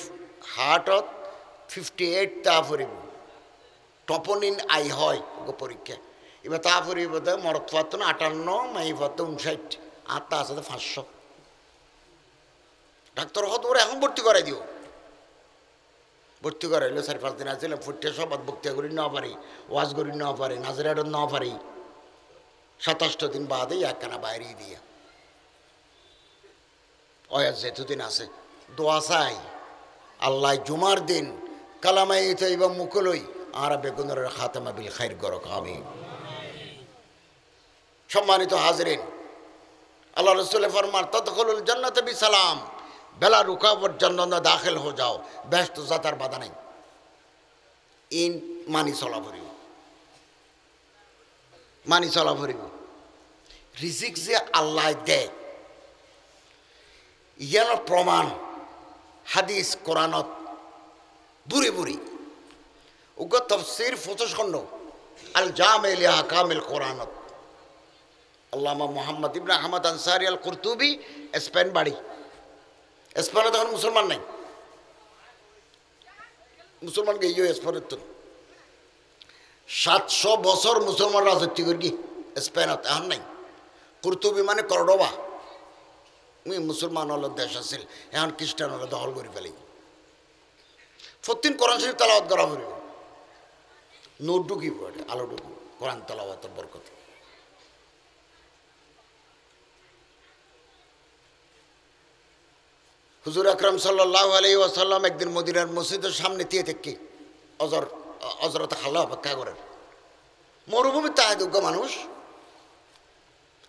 হার্টত 58 তা ফুরিব টপনিন আই হয় ওকে পরীক্ষা এবার তা ফুরিব মরত পাত 58 মাই পাত 59 আর তা আছে 500 ডাক্তার হত ওরা এখন ভর্তি করাই দিও ভর্তি করাইলো 4-5 দিন আসলে ফুটে সব বক্তিয়া করি না পারি ওয়াজ করি না পারি নাজরাট না পারি 27 দিন বাদে একখানা বাইরে দিয়া ওয়াজ যেতদিন আছে দোয়া চাই আল্লাহ জুমার দিন কালামাই তৈবা মুকুলই আর বেগুনের খাতামা বিল খাইর গরক আমিন। সম্মানিত হাজরিন, আল্লাহ রসুল ফরমান তদখুলুল জান্নাত বিসালাম, বেলা রুকাবট জান্নাতে দাখিল হয়ে যাও, ব্যস্ত যাতার বাধা নেই। ইন মানি চলা ভরিব, মানি চলা ভরিব। রিজিক যে আল্লাহ দেয় ইয়ার প্রমাণ হাদিস কোরআনত বুড়ি বুড়ি উগ্র তফসির 25 খণ্ড আল জামে লি আহকামিল কোরআনত আল্লামা মোহাম্মদ ইবনে আহমদ আনসারি আল কুরতুবি স্পেন বাড়ি। স্পেনে তখন মুসলমান নাই, মুসলমান গিয়ে স্পেনের তো 700 বছর মুসলমান রাজত্ব করি স্পেনত এখন নাই। কুরতুবি মানে করডোবা, মুসলমান হল দেশ আছিল, এখন খ্রিস্টান হলে দখল করে ফেলি। প্রতিদিন কোরআন শরীফ তালাওয়াত করা পড়িব, নোট ঢুকিব, আলো ঢুকিব কোরআন তালাওয়াতের বরকত। হুজুর আকরাম সাল্লাল্লাহু আলাইহি ওয়াসাল্লাম একদিন মদিনার মসজিদের সামনে দিয়ে থেকে অজরতে খাল্লা অপেক্ষা করেন। মরুভূমির তাহাদুজ্ঞ মানুষ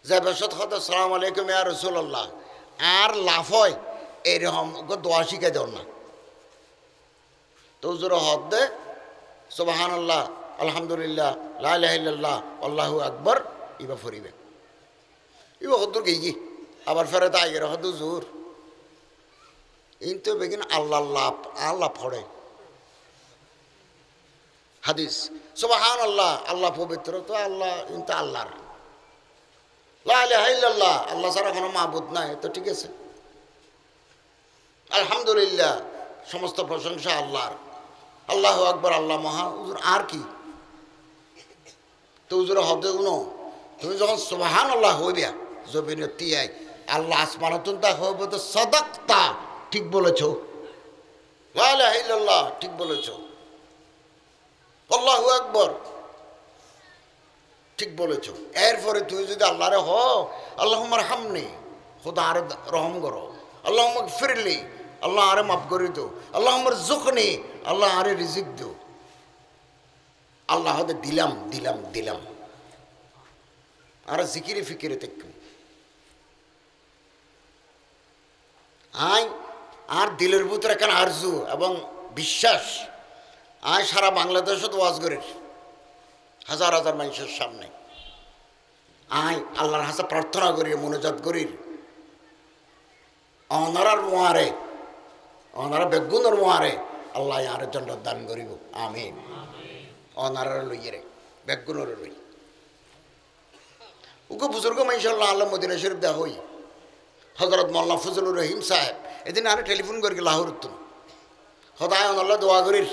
যে বেশত হত আসসালামু আলাইকুম ইয়া রাসূলুল্লাহ আর লাভ হয় এরকম দোয়া শিখে দেন না। তো হুজুর হদ দে সুবহানাল্লাহ আলহামদুলিল্লাহ লা ইলাহা ইল্লাল্লাহ আল্লাহু আকবার ইবা ফরিবে ইবা হদুর গিয়ে আবার ফেরত আইয়ের হদ হুজুর ইনতো বেগিন আল্লাহ লাভ আল্লাহ ফড়ে হাদিস সুবহানাল্লাহ আল্লাহ পবিত্র, তো আল্লাহ ইনতো আল্লাহর, লা ইলাহা ইল্লাল্লাহ আল্লাহ ছাড়া কোনো মাবুদ নাই, তো ঠিক আছে। আলহামদুলিল্লাহ সমস্ত প্রশংসা আল্লাহর, আল্লাহু আকবার আল্লাহ মহা, হুজুর আর কি? তো হুজুর হদে উনো তুমি যখন সুবহানাল্লাহ হইবা জবিনে তিয়াই আল্লাহ আসমানাতুন তা হইবে তো সাদাকতা, ঠিক বলেছো, লা ইলাহা ইল্লাল্লাহ ঠিক বলেছো, আল্লাহু আকবার ঠিক বলেছ। এরপরে তুই যদি আল্লাহরে হ আল্লাহুম্মা রহমনি, খোদা আরে রহম করো, আল্লাহুম্মা গফিরলি আল্লাহ আরে মাফ করে দো, আল্লাহুম্মা রযুকনি আল্লাহ আরে রিজিক দো, আল্লাহ হতে দিলাম দিলাম দিলাম আর জিকিরে ফিকিরে দেখুন আয় আর দিলের ভিতরে কেন আরজু এবং বিশ্বাস। আয় সারা বাংলাদেশত ওয়াজ করির হাজার হাজার মানুষের সামনে, আয় আল্লাহর হাসে প্রার্থনা করি মনোজাত করির অনারার মোয়ারে অনারা বেগুনের মোয়ারে আল্লাহ আরে জন্য দান করিব আমিন। অনারার লইয়ে রে বেগুনের লই উকে বুজুর্গ মানুষ আল্লাহ আল্লাহ মদিনা শরীফ দেওয়া হই হজরত মোল্লা ফজলুর রহিম সাহেব এদিন আরে টেলিফোন করি লাহোর উত্তম সদায় অনাল্লাহ দোয়া করির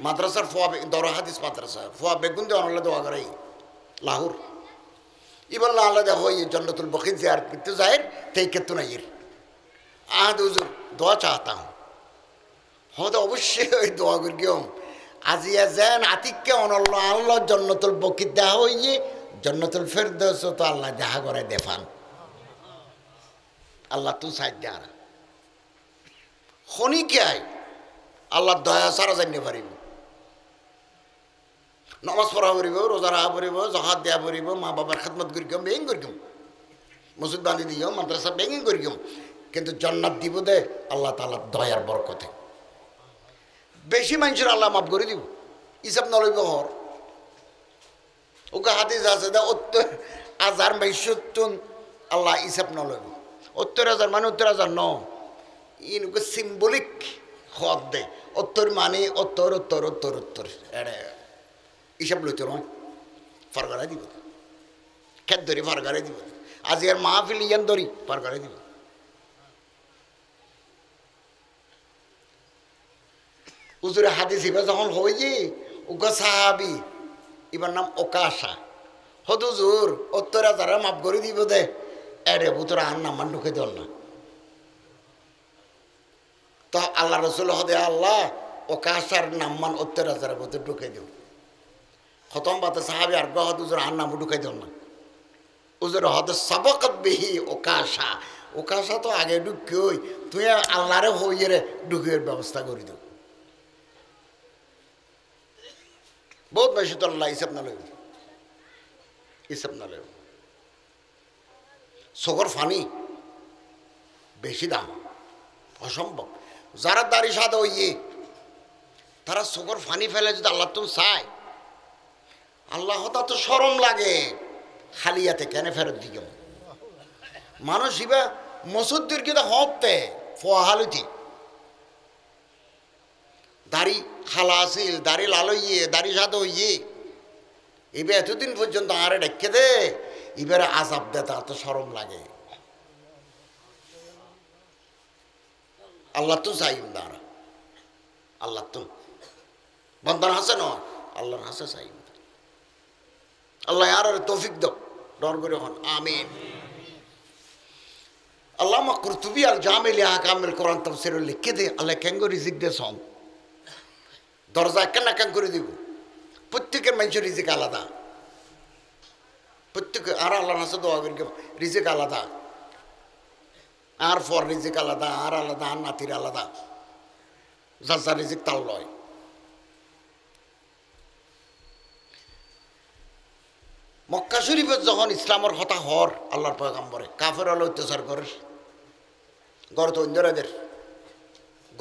মাদ্রাসার ফোয়া দর হাদিস মাদ্রাসা ফোয়া বেগুন দিয়ে অনাল্লাহ দোয়া করে লাহোর এবার আল্লাহ দেওয়া হই জন্নতুল বকির জিয়ার করতে যায় তেই কেতু নাইয়ের আদ হুজুর দোয়া চাহতা হুঁ হতে অবশ্যই ওই দোয়া করি কেউ আজিয়া যেন আতিককে অনল্লাহ আল্লাহ জন্নতুল বকির দেওয়া হইয়ে জন্নতুল ফেরদৌস তো আল্লাহ দেখা করে দেফান আল্লাহ তুই সাইড দেয় না খনি কে আয় আল্লাহ দয়া সারা জানিয়ে পারিব, নমাজ পড়া পড়িব, রোজা রাখা পড়িব, জহাত দেওয়া পড়িব, মা বাবার খেদমত করিম বেগিং করিম, মসজিদ বাঁধি দিও, মাদ্রাসা বেগিং করিম, কিন্তু জান্নাত দিব দে আল্লাহ তাআলা দয়ার বরকতে। বেশি মানুষের আল্লাহ মাফ করে দিব, হিসাব নলইব হর ওকে হাদিস আছে দে 70,000 মাইশুতুন আল্লাহ হিসাব নলইব, 70,000 মানে 70,000 ন ইনকে সিম্বলিক হদ দে 70 মানে 70 এড়ে হিসাব লইতে নয় ফারগারে দিব, খেত ধরি ফারগারে দিব, আজ এর মাহফিল ইয়ান ধরি ফারগারে দিব। হুজুরে হাদিস হিবা যখন হয়ে উগা সাহাবি এবার নাম ওকাশা হদুজুর উত্তরা যারা মাফ করে দিব দে এরে বুতরা আর নাম্বার ঢুকে দল না তো আল্লাহ রসুল হদে আল্লাহ ওকাশার নাম্মান উত্তরা যারা বুতর ঢুকে দিও খতম বাতে সাহাবি আর গা হদুজুর আর নাম ঢুকে দল না উজুর হদ সবকত বিহি ওকাশা ওকাশা তো আগে ঢুকিওই তুই আল্লাহরে হইয়ে রে ঢুকিয়ে ব্যবস্থা করে দিও বহুত বেশি তো আল্লাহ হিসাব না লইব হিসাব না লইব সগর ফানি বেশি দাম অসম্ভব যারা দাড়ি সাদা হইয়ে তারা সগর ফানি ফেলে যদি আল্লাহ তুমি চায় আল্লাহ তো শরম লাগে খালিয়াতে কেন ফেরত দিকে মানুষ ইবা মসুদ্দির কিন্তু হতে ফহালুতি দাড়ি খালা আসিল দাড়ি লাল হইয়ে দাড়ি সাদা হইয়ে এবার এতদিন পর্যন্ত আরে ডেকে দে এবারে আজাব দে তার তো শরম লাগে আল্লাহ তো চাই দাঁড়া আল্লাহ তো বন্ধন হাসে নয় আল্লাহর হাসে চাই আল্লাহ আর তৌফিক দাও ডর করে হন আমিন আল্লামা কুরতুবী আল জামিল আহকামিল কোরআন তাফসীর লিখে দে আল্লাহ কেঙ্গো রিজিক দে সম দরজা কেন কেন করে দিব প্রত্যেকের মানুষের রিজিক আলাদা প্রত্যেকে আর আল্লাহর হাসে দোয়া করি রিজিক আলাদা আর ফর রিজিক আলাদা আর আলাদা আর নাতির আলাদা যার যার রিজিক তার লয় মক্কা শরীফের যখন ইসলামের হতা হর আল্লাহর পয়গম্বরে কাফের আলো অত্যাচার করে গড় তো ইন্দিরাদের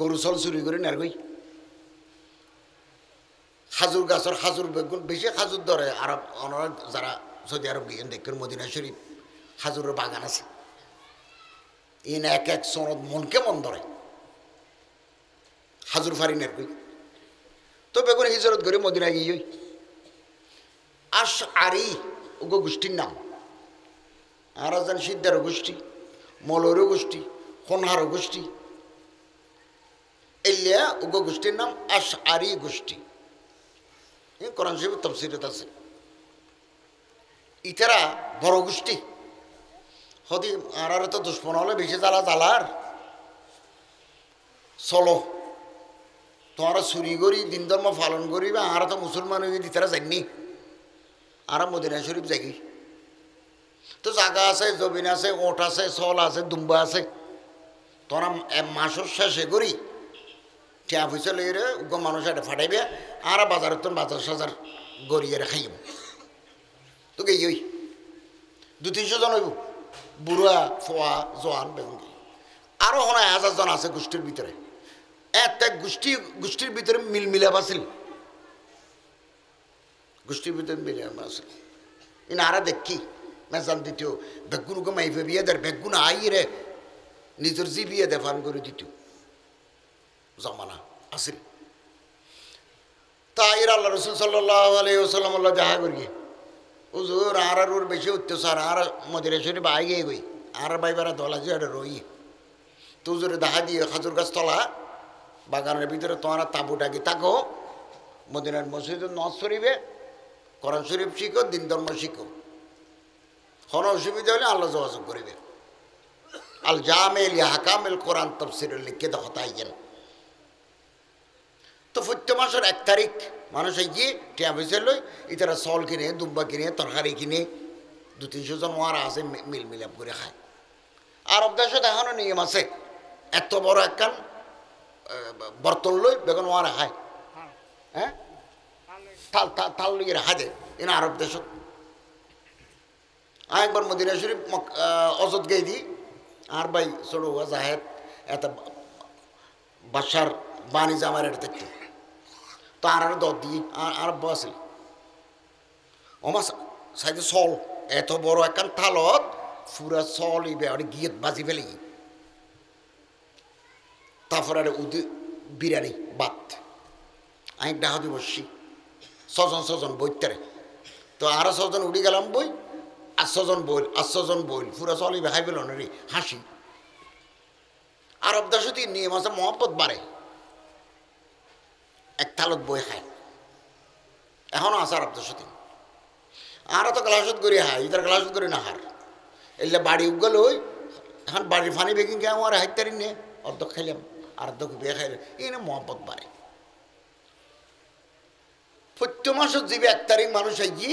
গরু চল চুরি করে নেরগই খাজুর গাছের খাজুর বেগুন বেশি খাজুর ধরে আরব অনারা যারা সৌদি আরব গিয়ে দেখেন মদিনা শরীফ খাজুরের বাগান আছে ইন এক এক সনদ মনকে মন ধরে খাজুর ফারি নেরগই তো বেগুন হিজরত করে মদিনা গিয়ে আশ আরি উগো গোষ্ঠীর নাম আর একজন সিদ্ধারও গোষ্ঠী মলরও গোষ্ঠী খনহারও গোষ্ঠী এলিয়া উগো গোষ্ঠীর নাম আশ আরি গোষ্ঠী এই কোরআন শরীফের তাফসীরে আছে ইতারা বড় গোষ্ঠী হদি আর তো দুশ্মন হলে বেশি জ্বালা জ্বালার চলো তোমারা চুরি করি দিন ধর্ম পালন করি বা আর তো মুসলমান হয়ে ইতারা যায়নি আর মদিনা শরীফ যাই তো জায়গা আছে জমিন আছে ওট আছে চল আছে দুম্বা আছে তোরা মাসের শেষে করি টিয়া পয়সা লই রে মানুষ এটা ফাটাইবে আর বাজারের তো বাজার সাজার গড়িয়ে খাইব তো গেই ওই 200-300 জন হইব বুড়া ফোয়া জোয়ান বেগুন আরও হন 1000 জন আছে গোষ্ঠীর ভিতরে একটা গোষ্ঠীর ভিতরে মিলমিলাপ আছিল গোষ্ঠীর ভিতরে মিলাপ আছিল ইন আরা দেখি মেজান দ্বিতীয় বেগুনকে মাইফে বিয়ে দেয় বেগুন আইরে নিজের জি বিয়ে দেফান করে দিত জমানা আসিল তাই আল্লাহ রসুল সাল্লাল্লাহু আলাইহি ওয়াসাল্লাম আল্লাহ দেখা করিয়ে হুজুর আর ওর বেশি অত্যাচার আর মদিনা শরীফ আগে গই আর বাইবারা দলা যে রই তো হুজুরে দেখা দিয়ে খাজুর গাছ তলা বাগানের ভিতরে তোমার তাঁবুটাকে তাকো মদিনার মসজিদে নজ শরীফে কোরআন শরীফ শিখো দিন ধর্ম শিখো কোনো অসুবিধা হলে আল্লাহ যোগাযোগ করিবে আল জামেল হাকামেল কোরআন তাফসীর লিখে দেখো তাই যেন তো প্রত্যেক মাসের 1 তারিখ মানুষ গিয়ে টিয়া পয়সা লই ইতারা চল কিনে দুম্বা কিনে তরকারি কিনে 200-300 জন ওয়ারা আছে মিলমিলাপ করে খায় আরব দেশত এখনও নিয়ম আছে এত বড় একখান বর্তন লই বেগুন ওয়ারা খায় হ্যাঁ থাল লইয়ে রাখা যায় এনে আরব দেশত একবার মদিনা শরীফ অজত গেই দি আর ভাই ছোট জাহেদ এত বাসার বাণী জামার এটা দেখতো তো আর দর দিয়ে আর বসে আমার সাইডে চল এত বড় একখান থালত পুরা চল ইবে গিয়ে বাজি ফেলে তারপরে আর উদি বিরিয়ানি ভাত আমি ডাহাতে বসছি 6 জন বইতারে তো আরো 6 জন উঠে গেলাম বই 800 জন বইল 800 জন বইল পুরা চল ইবে খাই পেল না রে হাসি আরব দেশে নিয়ম আছে মহব্বত বাড়ে এক থালত বই খায় এখনও আসার আব্দ সাথে আরও তো গ্লাসত করি হাই ইতার গ্লাসত করি না হার এলে বাড়ি উগল ওই এখন বাড়ির ফানি বেকিং কে আমার হাইতারি নে অর্ধ খাইলাম আর অর্ধ বিয়ে খাইলাম এই না মহব্বত বাড়ে প্রত্যেক মাসত যাবে 1 তারিখ মানুষ আইজি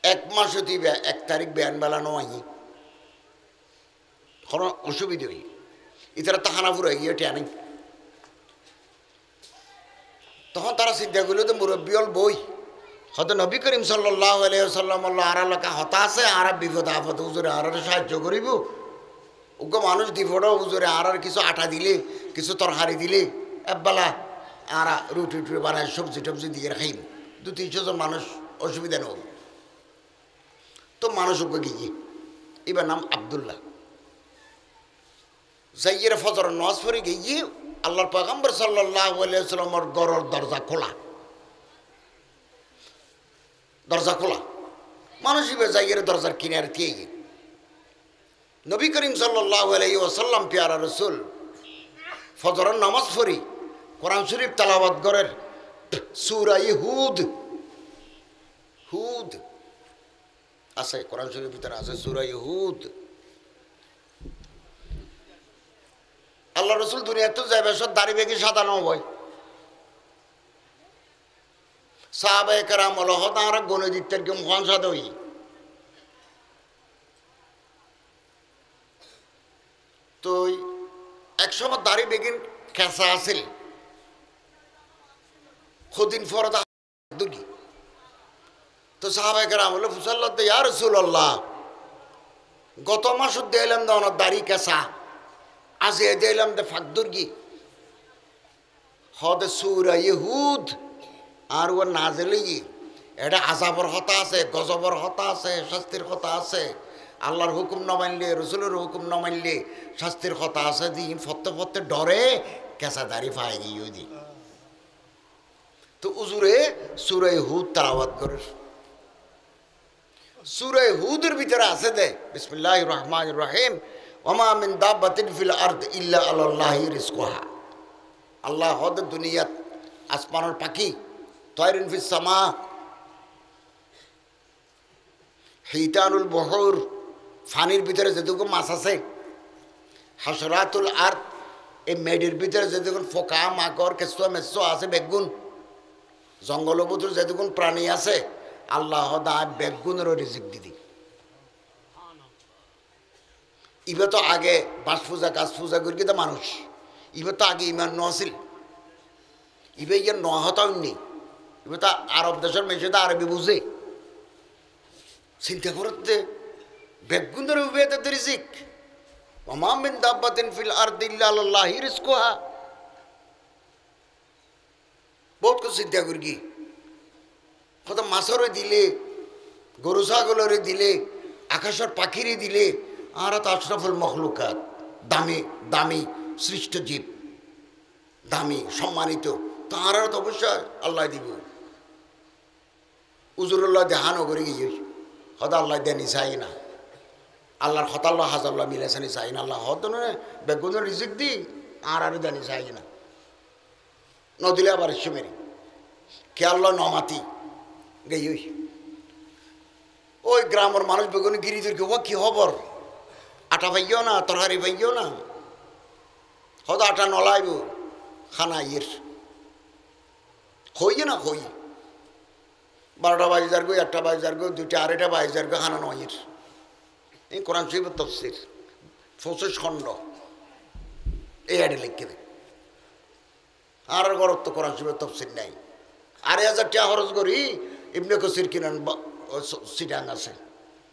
1 মাসও দিবে 1 তারিখ বেয়ান বেলা নয় কোনো অসুবিধে হই ইতারা তাহানাপুর হয়ে গিয়ে টেনে তখন তারা চিন্তা করল তো মুরব্বী বই হয়তো নবী করিম সাল্লাল্লাহু আলাইহি ওয়াসাল্লাম আর লেখা হতা আছে আর বিপদ আপদ হুজুরে আর সাহায্য করিব উগ্র মানুষ দিপড় হুজুরে আর কিছু আটা দিলে কিছু তরকারি দিলে একবেলা আর রুটি টুটি বানায় সবজি টবজি দিয়ে খাইব 200-300 জন মানুষ অসুবিধা নেব তো মানুষ উগ্র গিয়ে এবার নাম আবদুল্লাহ যাইয়ের ফজর নামাজ পড়ে গিয়ে আল্লাহর পয়গম্বর সাল্লাল্লাহু আলাইহি ওয়াসাল্লামের ঘরের দরজা খোলা মানুষ এবার যাইয়ের দরজার কিনারে দিয়ে গিয়ে নবী করিম সাল্লাল্লাহু আলাইহি ওয়াসাল্লাম পেয়ারা রাসূল ফজরের নামাজ পড়ি কোরআন শরীফ তেলাওয়াত করেন সূরা হুদ আছে কোরআন শরীফের ভিতরে আছে সূরা হুদ আল্লাহ রসুল দুনিয়া তো যাবে সব দাড়ি বেগে সাদানো হয় সাহাবায়ে কেরাম হলো তারা গনে দিতের কেউ মহান সাদা হই তো একসময় দাড়ি বেগিন খেসা আছিল কদিন পরে দুটি তো সাহাবায়ে কেরাম হলো ফুসাল্লাহ ইয়া রাসূলুল্লাহ গত মাসে দিলাম না ওনার দাড়ি কেসা আজ এ দিলাম দে ফাকদুরগি হদ সূরা হুদ আর ও নাজেলি এটা আযাবর হতা আছে গজবর হতা আছে শাস্তির কথা আছে আল্লাহর হুকুম না মানলে রসুলের হুকুম না মানলে শাস্তির কথা আছে দি ফতে ডরে কেঁচা দাড়ি পাই গিয়ে দি তো উজুরে সূরা হুদ তেলাওয়াত করে সূরা হুদের ভিতরে আছে দে বিসমিল্লাহির রহমানির রহিম ওমা মিন দাব্বাতিন ফিল আরদ ইল্লা আলাল্লাহি রিজকুহা আল্লাহ হদ দুনিয়াত আসমানের পাখি তয়রিন ফিস সামা হিতানুল বহর ফানির ভিতরে যেটুকু মাছ আছে হাসরাতুল আরদ এই মেডির ভিতরে যেটুকু ফোকা মাকড় কেঁচুয়া মেচুয়া আছে বেগুন জঙ্গলের ভিতরে যেটুকু প্রাণী আছে আল্লাহ দা বেগুনেরও রিজিক দিদি ইবে তো আগে বাস পূজা কাজ পূজা করি তো মানুষ ইবে তো আগে ইমান নছিল ইবে ইয়ে নহতাও নেই ইবে তো আরব দেশের মেশে তো আরবি বুঝে চিন্তা করতে বেগুনের উবেদ রিজিক ওমা মিন দাব্বাতিন ফিল আরদি ইল্লা আলাল্লাহি রিজকুহা বহুত কিছু চিন্তা করি কি কত মাছরে দিলে গরু ছাগলরে দিলে আকাশের পাখিরে দিলে আর তো আশরাফুল মখলুকাত দামি দামি সৃষ্ট জীব দামি সম্মানিত তাহারা তো অবশ্যই আল্লাহ দিব উজুরুল্লাহ দেহানো করে গিয়ে হদ আল্লাহ দেনি চাই না আল্লাহর হতাল্লাহ হাজাল্লাহ মিলেছানি চাই না আল্লাহ হদ বেগুনের রিজিক দি আর দেনি চাই না নদিলে আবার এসে মেরি কে আল্লাহ নমাতি গেই ওই গ্রামের মানুষ বেগুন গিরিদেরকে ও কি খবর আটা পাইও না তরকারি পাইও না হয়তো আটা নলাইব খানা ইয়ের হইয়ে না হই 12টা বাজে যার গো 1টা বাজে যার গো 2টা 2:30টা বাজে যার গো খানা নয়ের এই কোরআন শরীফের তাফসীর 25 খণ্ড এই আডে লিখে দে আর গরত তো কোরআন শরীফের তাফসীর নাই 2,500 টাকা খরচ করি ইবনে কাসির কিনেন সিটাং আছে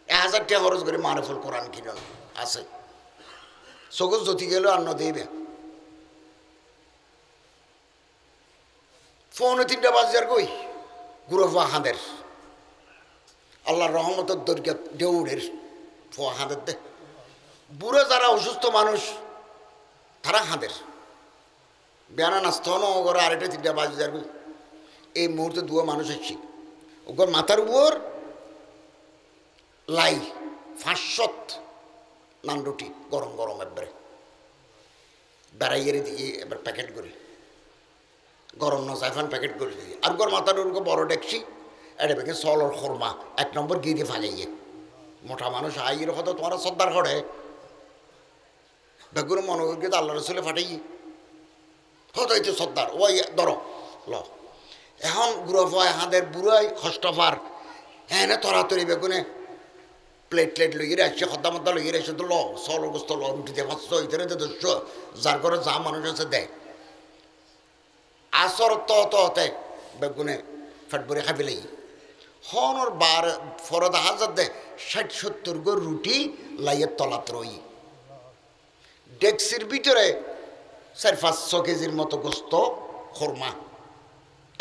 1000 টাকা খরচ করে মারিফুল কোরআন কিনেন আছে চকুর জ্যোতি গেল আর নদীবে 2:45 বাজার কই গুরফা হাঁদের আল্লাহর রহমতের দরজা দেউড়ের ফোয়া হাঁদের দে বুড়ো যারা অসুস্থ মানুষ তারা হাঁদের বেয়ানা নাস্ত করে 2:30-3টা বাজার কই এই মুহূর্তে দুয়া মানুষ আসছি ওর মাথার উপর লাই 500 নান রুটি গরম গরম একবারে বেড়াইয়ের দিয়ে এবার প্যাকেট করে গরম না সাইফান প্যাকেট করে দিই আর গর মাথার ওরকম বড় ডেকছি এটা বেগে সলর খোরমা 1 নম্বর গিয়ে দিয়ে ফাঁকাইয়ে মোটা মানুষ আইয়ের হতো তোমার শ্রদ্ধার করে বেগুন মনে করি আল্লাহ রসুলে ফাটাই হতো এই তো শ্রদ্ধার ওই ধরো ল এখন গুড়ো ফয় হাঁদের বুড়াই হস্তফার হ্যাঁ না তরাতরি বেগুনে প্লেট লইয়ে আসছে খদ্দা মদ্দা লইয়ে আসছে তো ল সল গোস্ত ল রুটি দিয়ে পাঁচশো ইতারে দোষ যার ঘরে যা মানুষ আছে দেয় আসর ততে বেগুনে ফেট ভরে খাবি লাই হনর বার ফরদ হাজার দে 60-70 গো রুটি লাইয়ের তলাত রই ডেক্সির ভিতরে 400-500 কেজির মতো গোস্ত খোরমা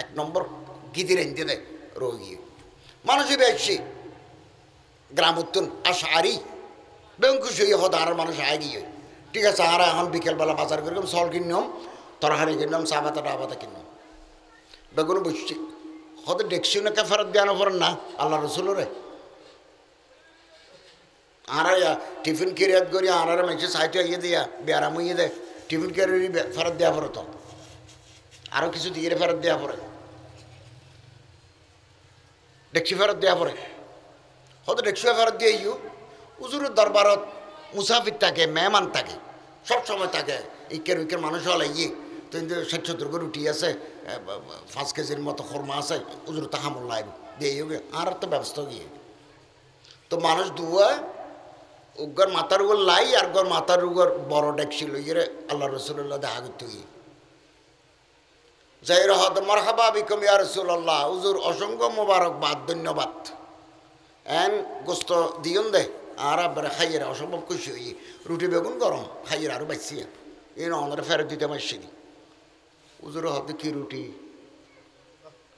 1 নম্বর গিদির এনতে দেয় রোগী মানুষই বেশি গ্রাম উত্তন আশারি বেঙ্কুশ হয়ে হতো আর মানুষ আগিয়ে ঠিক আছে আর এখন বিকেলবেলা বাজার করলাম সল কিনলাম তরকারি কিনলাম চা পাতা টা পাতা কিনলাম বেগুন বুঝছি হয়তো ডেকসি না ফেরত দেওয়ানো ফেরেন না আল্লাহ রসুলরে আর টিফিন কেরিয়াত করি আর মেসে সাইটে ইয়ে দিয়া বেয়ারাম ইয়ে দেয় টিফিন কেরিয়ারি ফেরত দেওয়া পড়ে তো আরও কিছু দিয়ে ফেরত দেওয়া পড়ে ডেকসি ফেরত দেওয়া পড়ে হয়তো ডেকসি ফেরত দিয়ে ইউ উজুরের দরবারত মুসাফির থাকে মেহমান থাকে সবসময় থাকে ইকের উইকের মানুষ হলে ইয়ে তো 60-70 রুটি আছে 5 কেজির মতো খোরমা আছে উজুর তাহামুল লাইব দিয়ে আর তো ব্যবস্থা গিয়ে তো মানুষ দুয়া উগর মাথার উপর লাই আর গর মাথার উপর বড় ডেকসি লইয়ে আল্লাহ রসুল্লাহ দেখা করতে গিয়ে যাই রহদ মারহাবা বিকুম ইয়া রাসূলুল্লাহ হুজুর অসংখ্য মোবারকবাদ ধন্যবাদ এন গোস্ত দিয়ন দে আর আবার খাইয়ের অসম্ভব খুশি হই রুটি বেগুন গরম খাইয়ের আরও বাইছি এই ওনারা ফেরত দিতে পারছি নি হুজুর হদ কি রুটি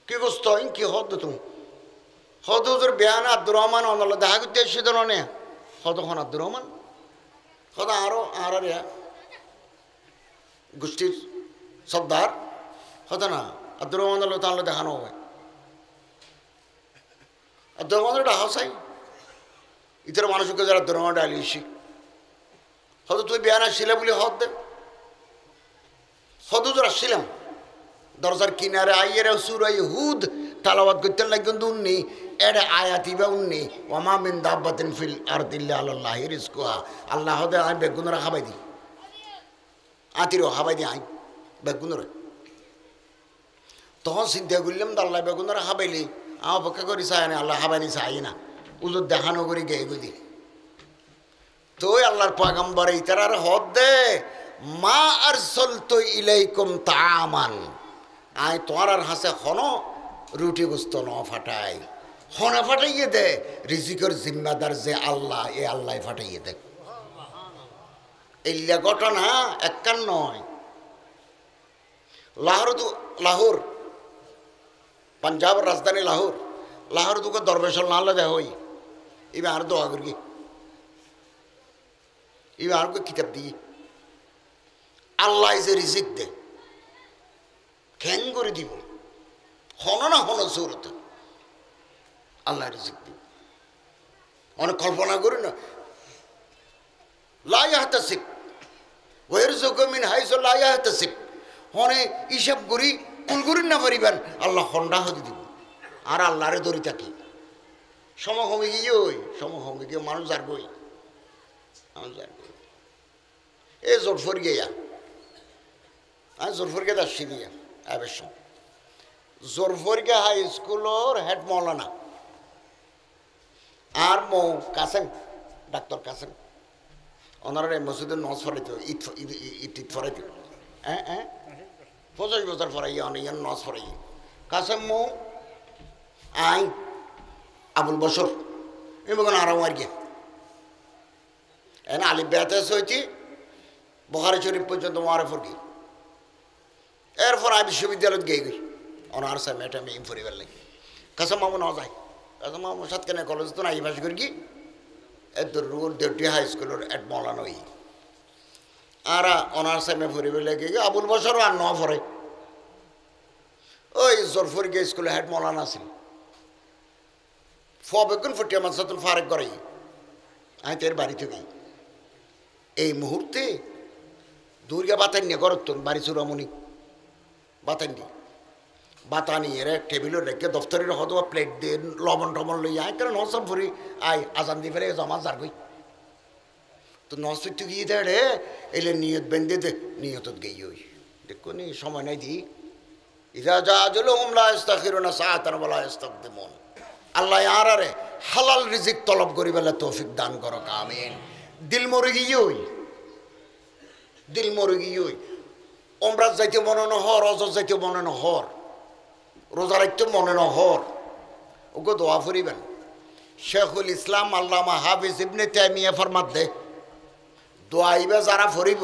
কি গোস্ত কি হদ তুমি হদ হুজুর বেয়ান আব্দুর রহমান ওনারা দেখা করতে এসেছি তো নে হদ খন আব্দুর রহমান হদ আরও আর গোষ্ঠীর সর্দার হতো না আব্দুর রহমান তাহলে দেখানো হবে আব্দুর রহমান ডাহা চাই ইতর মানুষকে যারা আব্দুর রহমান ডালিয়েছি হয়তো তুই বিয়ান আসছিলে বলে হদ দে হদ হুজুর আসছিলাম দরজার কিনারে আইয়ের সুরাই হুদ তালাবাদ করতে লাগবেন উন্নি এডে আয়াতি বা উন্নি ওমা মিন দাব্বাতিন ফিল আরদিল্লা আল্লাহি রিজকুহা আল্লাহ হদে আই বেগুনরা খাবাই দি আতিরও খাবাই দি আই বেগুনরা তখন চিন্তা করলাম তো আল্লাহ বেগুনরা খাবাইলি আমার অপেক্ষা করি চাই না আল্লাহ খাবাইনি চাই না উজুর দেখানো করি গে গুদি তো আল্লাহর পয়গম্বর ইতার হদ দে মা আরসালতু ইলাইকুম তাআমান আই তোমার আর হাসে হন রুটি গুস্ত ন ফাটাই হনে ফাটাইয়ে দে রিজিকের জিম্মাদার যে আল্লাহ এ আল্লাহ ফাটাইয়ে দে এইলা ঘটনা একখান নয় লাহোর पंजाब राजधानी लाहौर तुका दरवेशल ना लगा होई इवे आर दुआ करगी इवे आर को किताब दी अल्लाह इज ए रिजिक दे केन করে দিব হন না হন জরুরত আল্লাহ রিজিক দি অনেক কল্পনা করি না লা ইয়াহতাসিব ওয়া ইয়ারযুকু মিন হাইসু লা ইয়াহতাসিব হনে হিসাব করি কুলগুরিন না পারিবেন আল্লাহ হন্ডা হতে দিব আর আল্লাহরে দড়ি থাকি সমহমে গিয়ে ওই সমহমে গিয়ে মানুষ যার গই মানুষ যার গই এ জোরফর গিয়া আমি জোরফর গে আসছি দিয়া আবেশ জোরফর গে হাই স্কুলের হেড মৌলানা আর মৌ কাসেম ডাক্তার কাসেম ওনারা মসজিদের নজ ফরাইতে ঈদ ফরাইতে হ্যাঁ হ্যাঁ 50 বছর ফরাইয়া অনেক নজ ফরাই কাসেম মৌ আই আবুল বসর এবং আরাম আর গিয়া এনে আলিফ বেতে হয়েছি বুখারী শরীফ পর্যন্ত মারেফর গিয়ে এরপর আমি বিশ্ববিদ্যালয়ত গিয়ে গই অনার্স মেটা মেম পরিবার লাগে কাসেম মামু না যায় কাসেম মামু সাত কেন কলেজ তো নাই পাশ করি কি এর রুল দেউটি হাই স্কুলের এড মৌলানো হই আর অনার্স এম এ পরিবার লাগে আবুল বসরও আর ন ফরে ওই জোরফর গিয়ে স্কুলে হেড মৌলানা আছিল ফবেগুন ফুটিয়া মানসাতুল ফারেক করাই আমি তোর বাড়ি থেকে এই মুহূর্তে দুর্গা বাতান নিয়ে করত বাড়ি চুরামণি বাতান দিয়ে বাতা নিয়ে রে টেবিলের রেখে দফতরের হতো প্লেট দিয়ে লবণ টবণ লই আয় কারণ নসব ফুরি আয় আজান দি ফেলে জমা যার গই তো নসিত গিয়ে দে রে এলে নিয়ত বেঁধে দে নিয়ত গিয়ে ওই দেখো নি সময় নাই দি ইদা যা আজলুহুম লা ইস্তাখিরুনা সাআতান ওয়া লা ইস্তাকদিমুন আল্লাহ আরে হালাল রিজিক তলব করি বলে তৌফিক দান করো আমিন দিল মরে গিয়ে ওই দিল মরে গিয়ে ওই ওমরাত যাইতে মনে ন হর অজর যাইতে মনে ন হর রোজা রাখতে মনে ন হর ওকে দোয়া ফুরিবেন শেখুল ইসলাম আল্লামা হাফিজ ইবনে তাইমিয়া ফরমাত দে দোয়া ইবে যারা ফরিব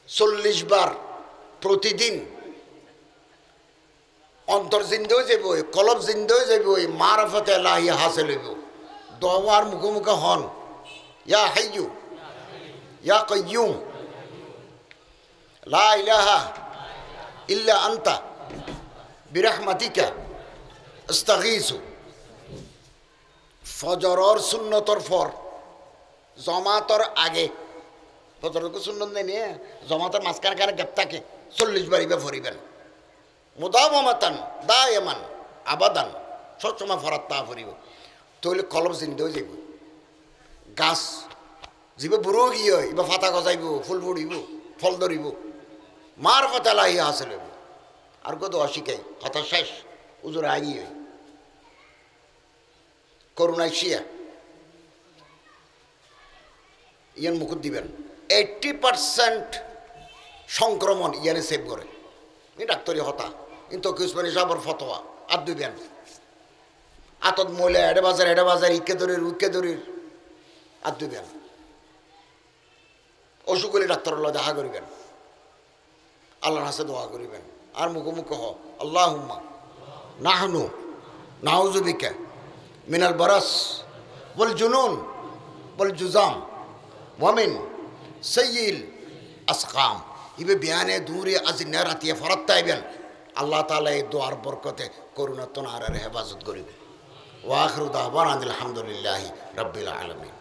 40 বার প্রতিদিন অন্তর জিন্দেও যাব কলব জিন্দেও যাব মারফতে লাহি হাসিল হইব দোয়ার মুখোমুখি হন ইয়া হাইয়ু ইয়া কাইয়ুম লা ইলাহা ইল্লা আনতা বিরহমাতিকা আস্তাগীসু ফজরর সুন্নতর ফর জমাতর আগে ফজরকে সুন্নত নেই নিয়ে জমাতর মাঝখানে কানে গ্যাপ থাকে 40 বার ইবা ফরিবেন মুদাওয়ামাতান দায়মান আবাদান সবসময় ফরাত তা ফরিব তাহলে কলব জিন্দেও যাইব গাছ যিবা বুড়ো গিয়ে ইবা ফাতা গজাইব ফুল ফুড়িব ফল ধরিব মার ফাতা লাহি হাসিল হইব আর কত অশিকাই কথা শেষ উজুর আগিয়ে করুণায় শিয়া ইয়ান মুকুট দিবেন 80% সংক্রমণ ইয়ানে সেভ করে ডাক্তারি হতা কিন্তু উসমানী সাহেবের ফতোয়া আর দিবেন আতত মহিলা এডে বাজার ইকে দরির আর দিবেন অসুখ হলে ডাক্তারের দেখা করিবেন আল্লাহর হাসে দোয়া করিবেন আর মুখোমুখি হ আল্লাহুম্মা নাহনু নাউযু বিকা মিনাল বারাস ওয়াল জুনুন ওয়াল জুজাম ওয়া মিন সাইয়িল আসকাম ইবে বিয়ানে দূরে আজ নেরাতিয়া ফরাত তাইবেন আল্লাহ তাআলা এই দোয়ার বরকতে করুণাতন আর হেফাজত করিবে ওয়া আখিরু দাওয়ানা আলহামদুলিল্লাহি রাব্বিল আলামিন।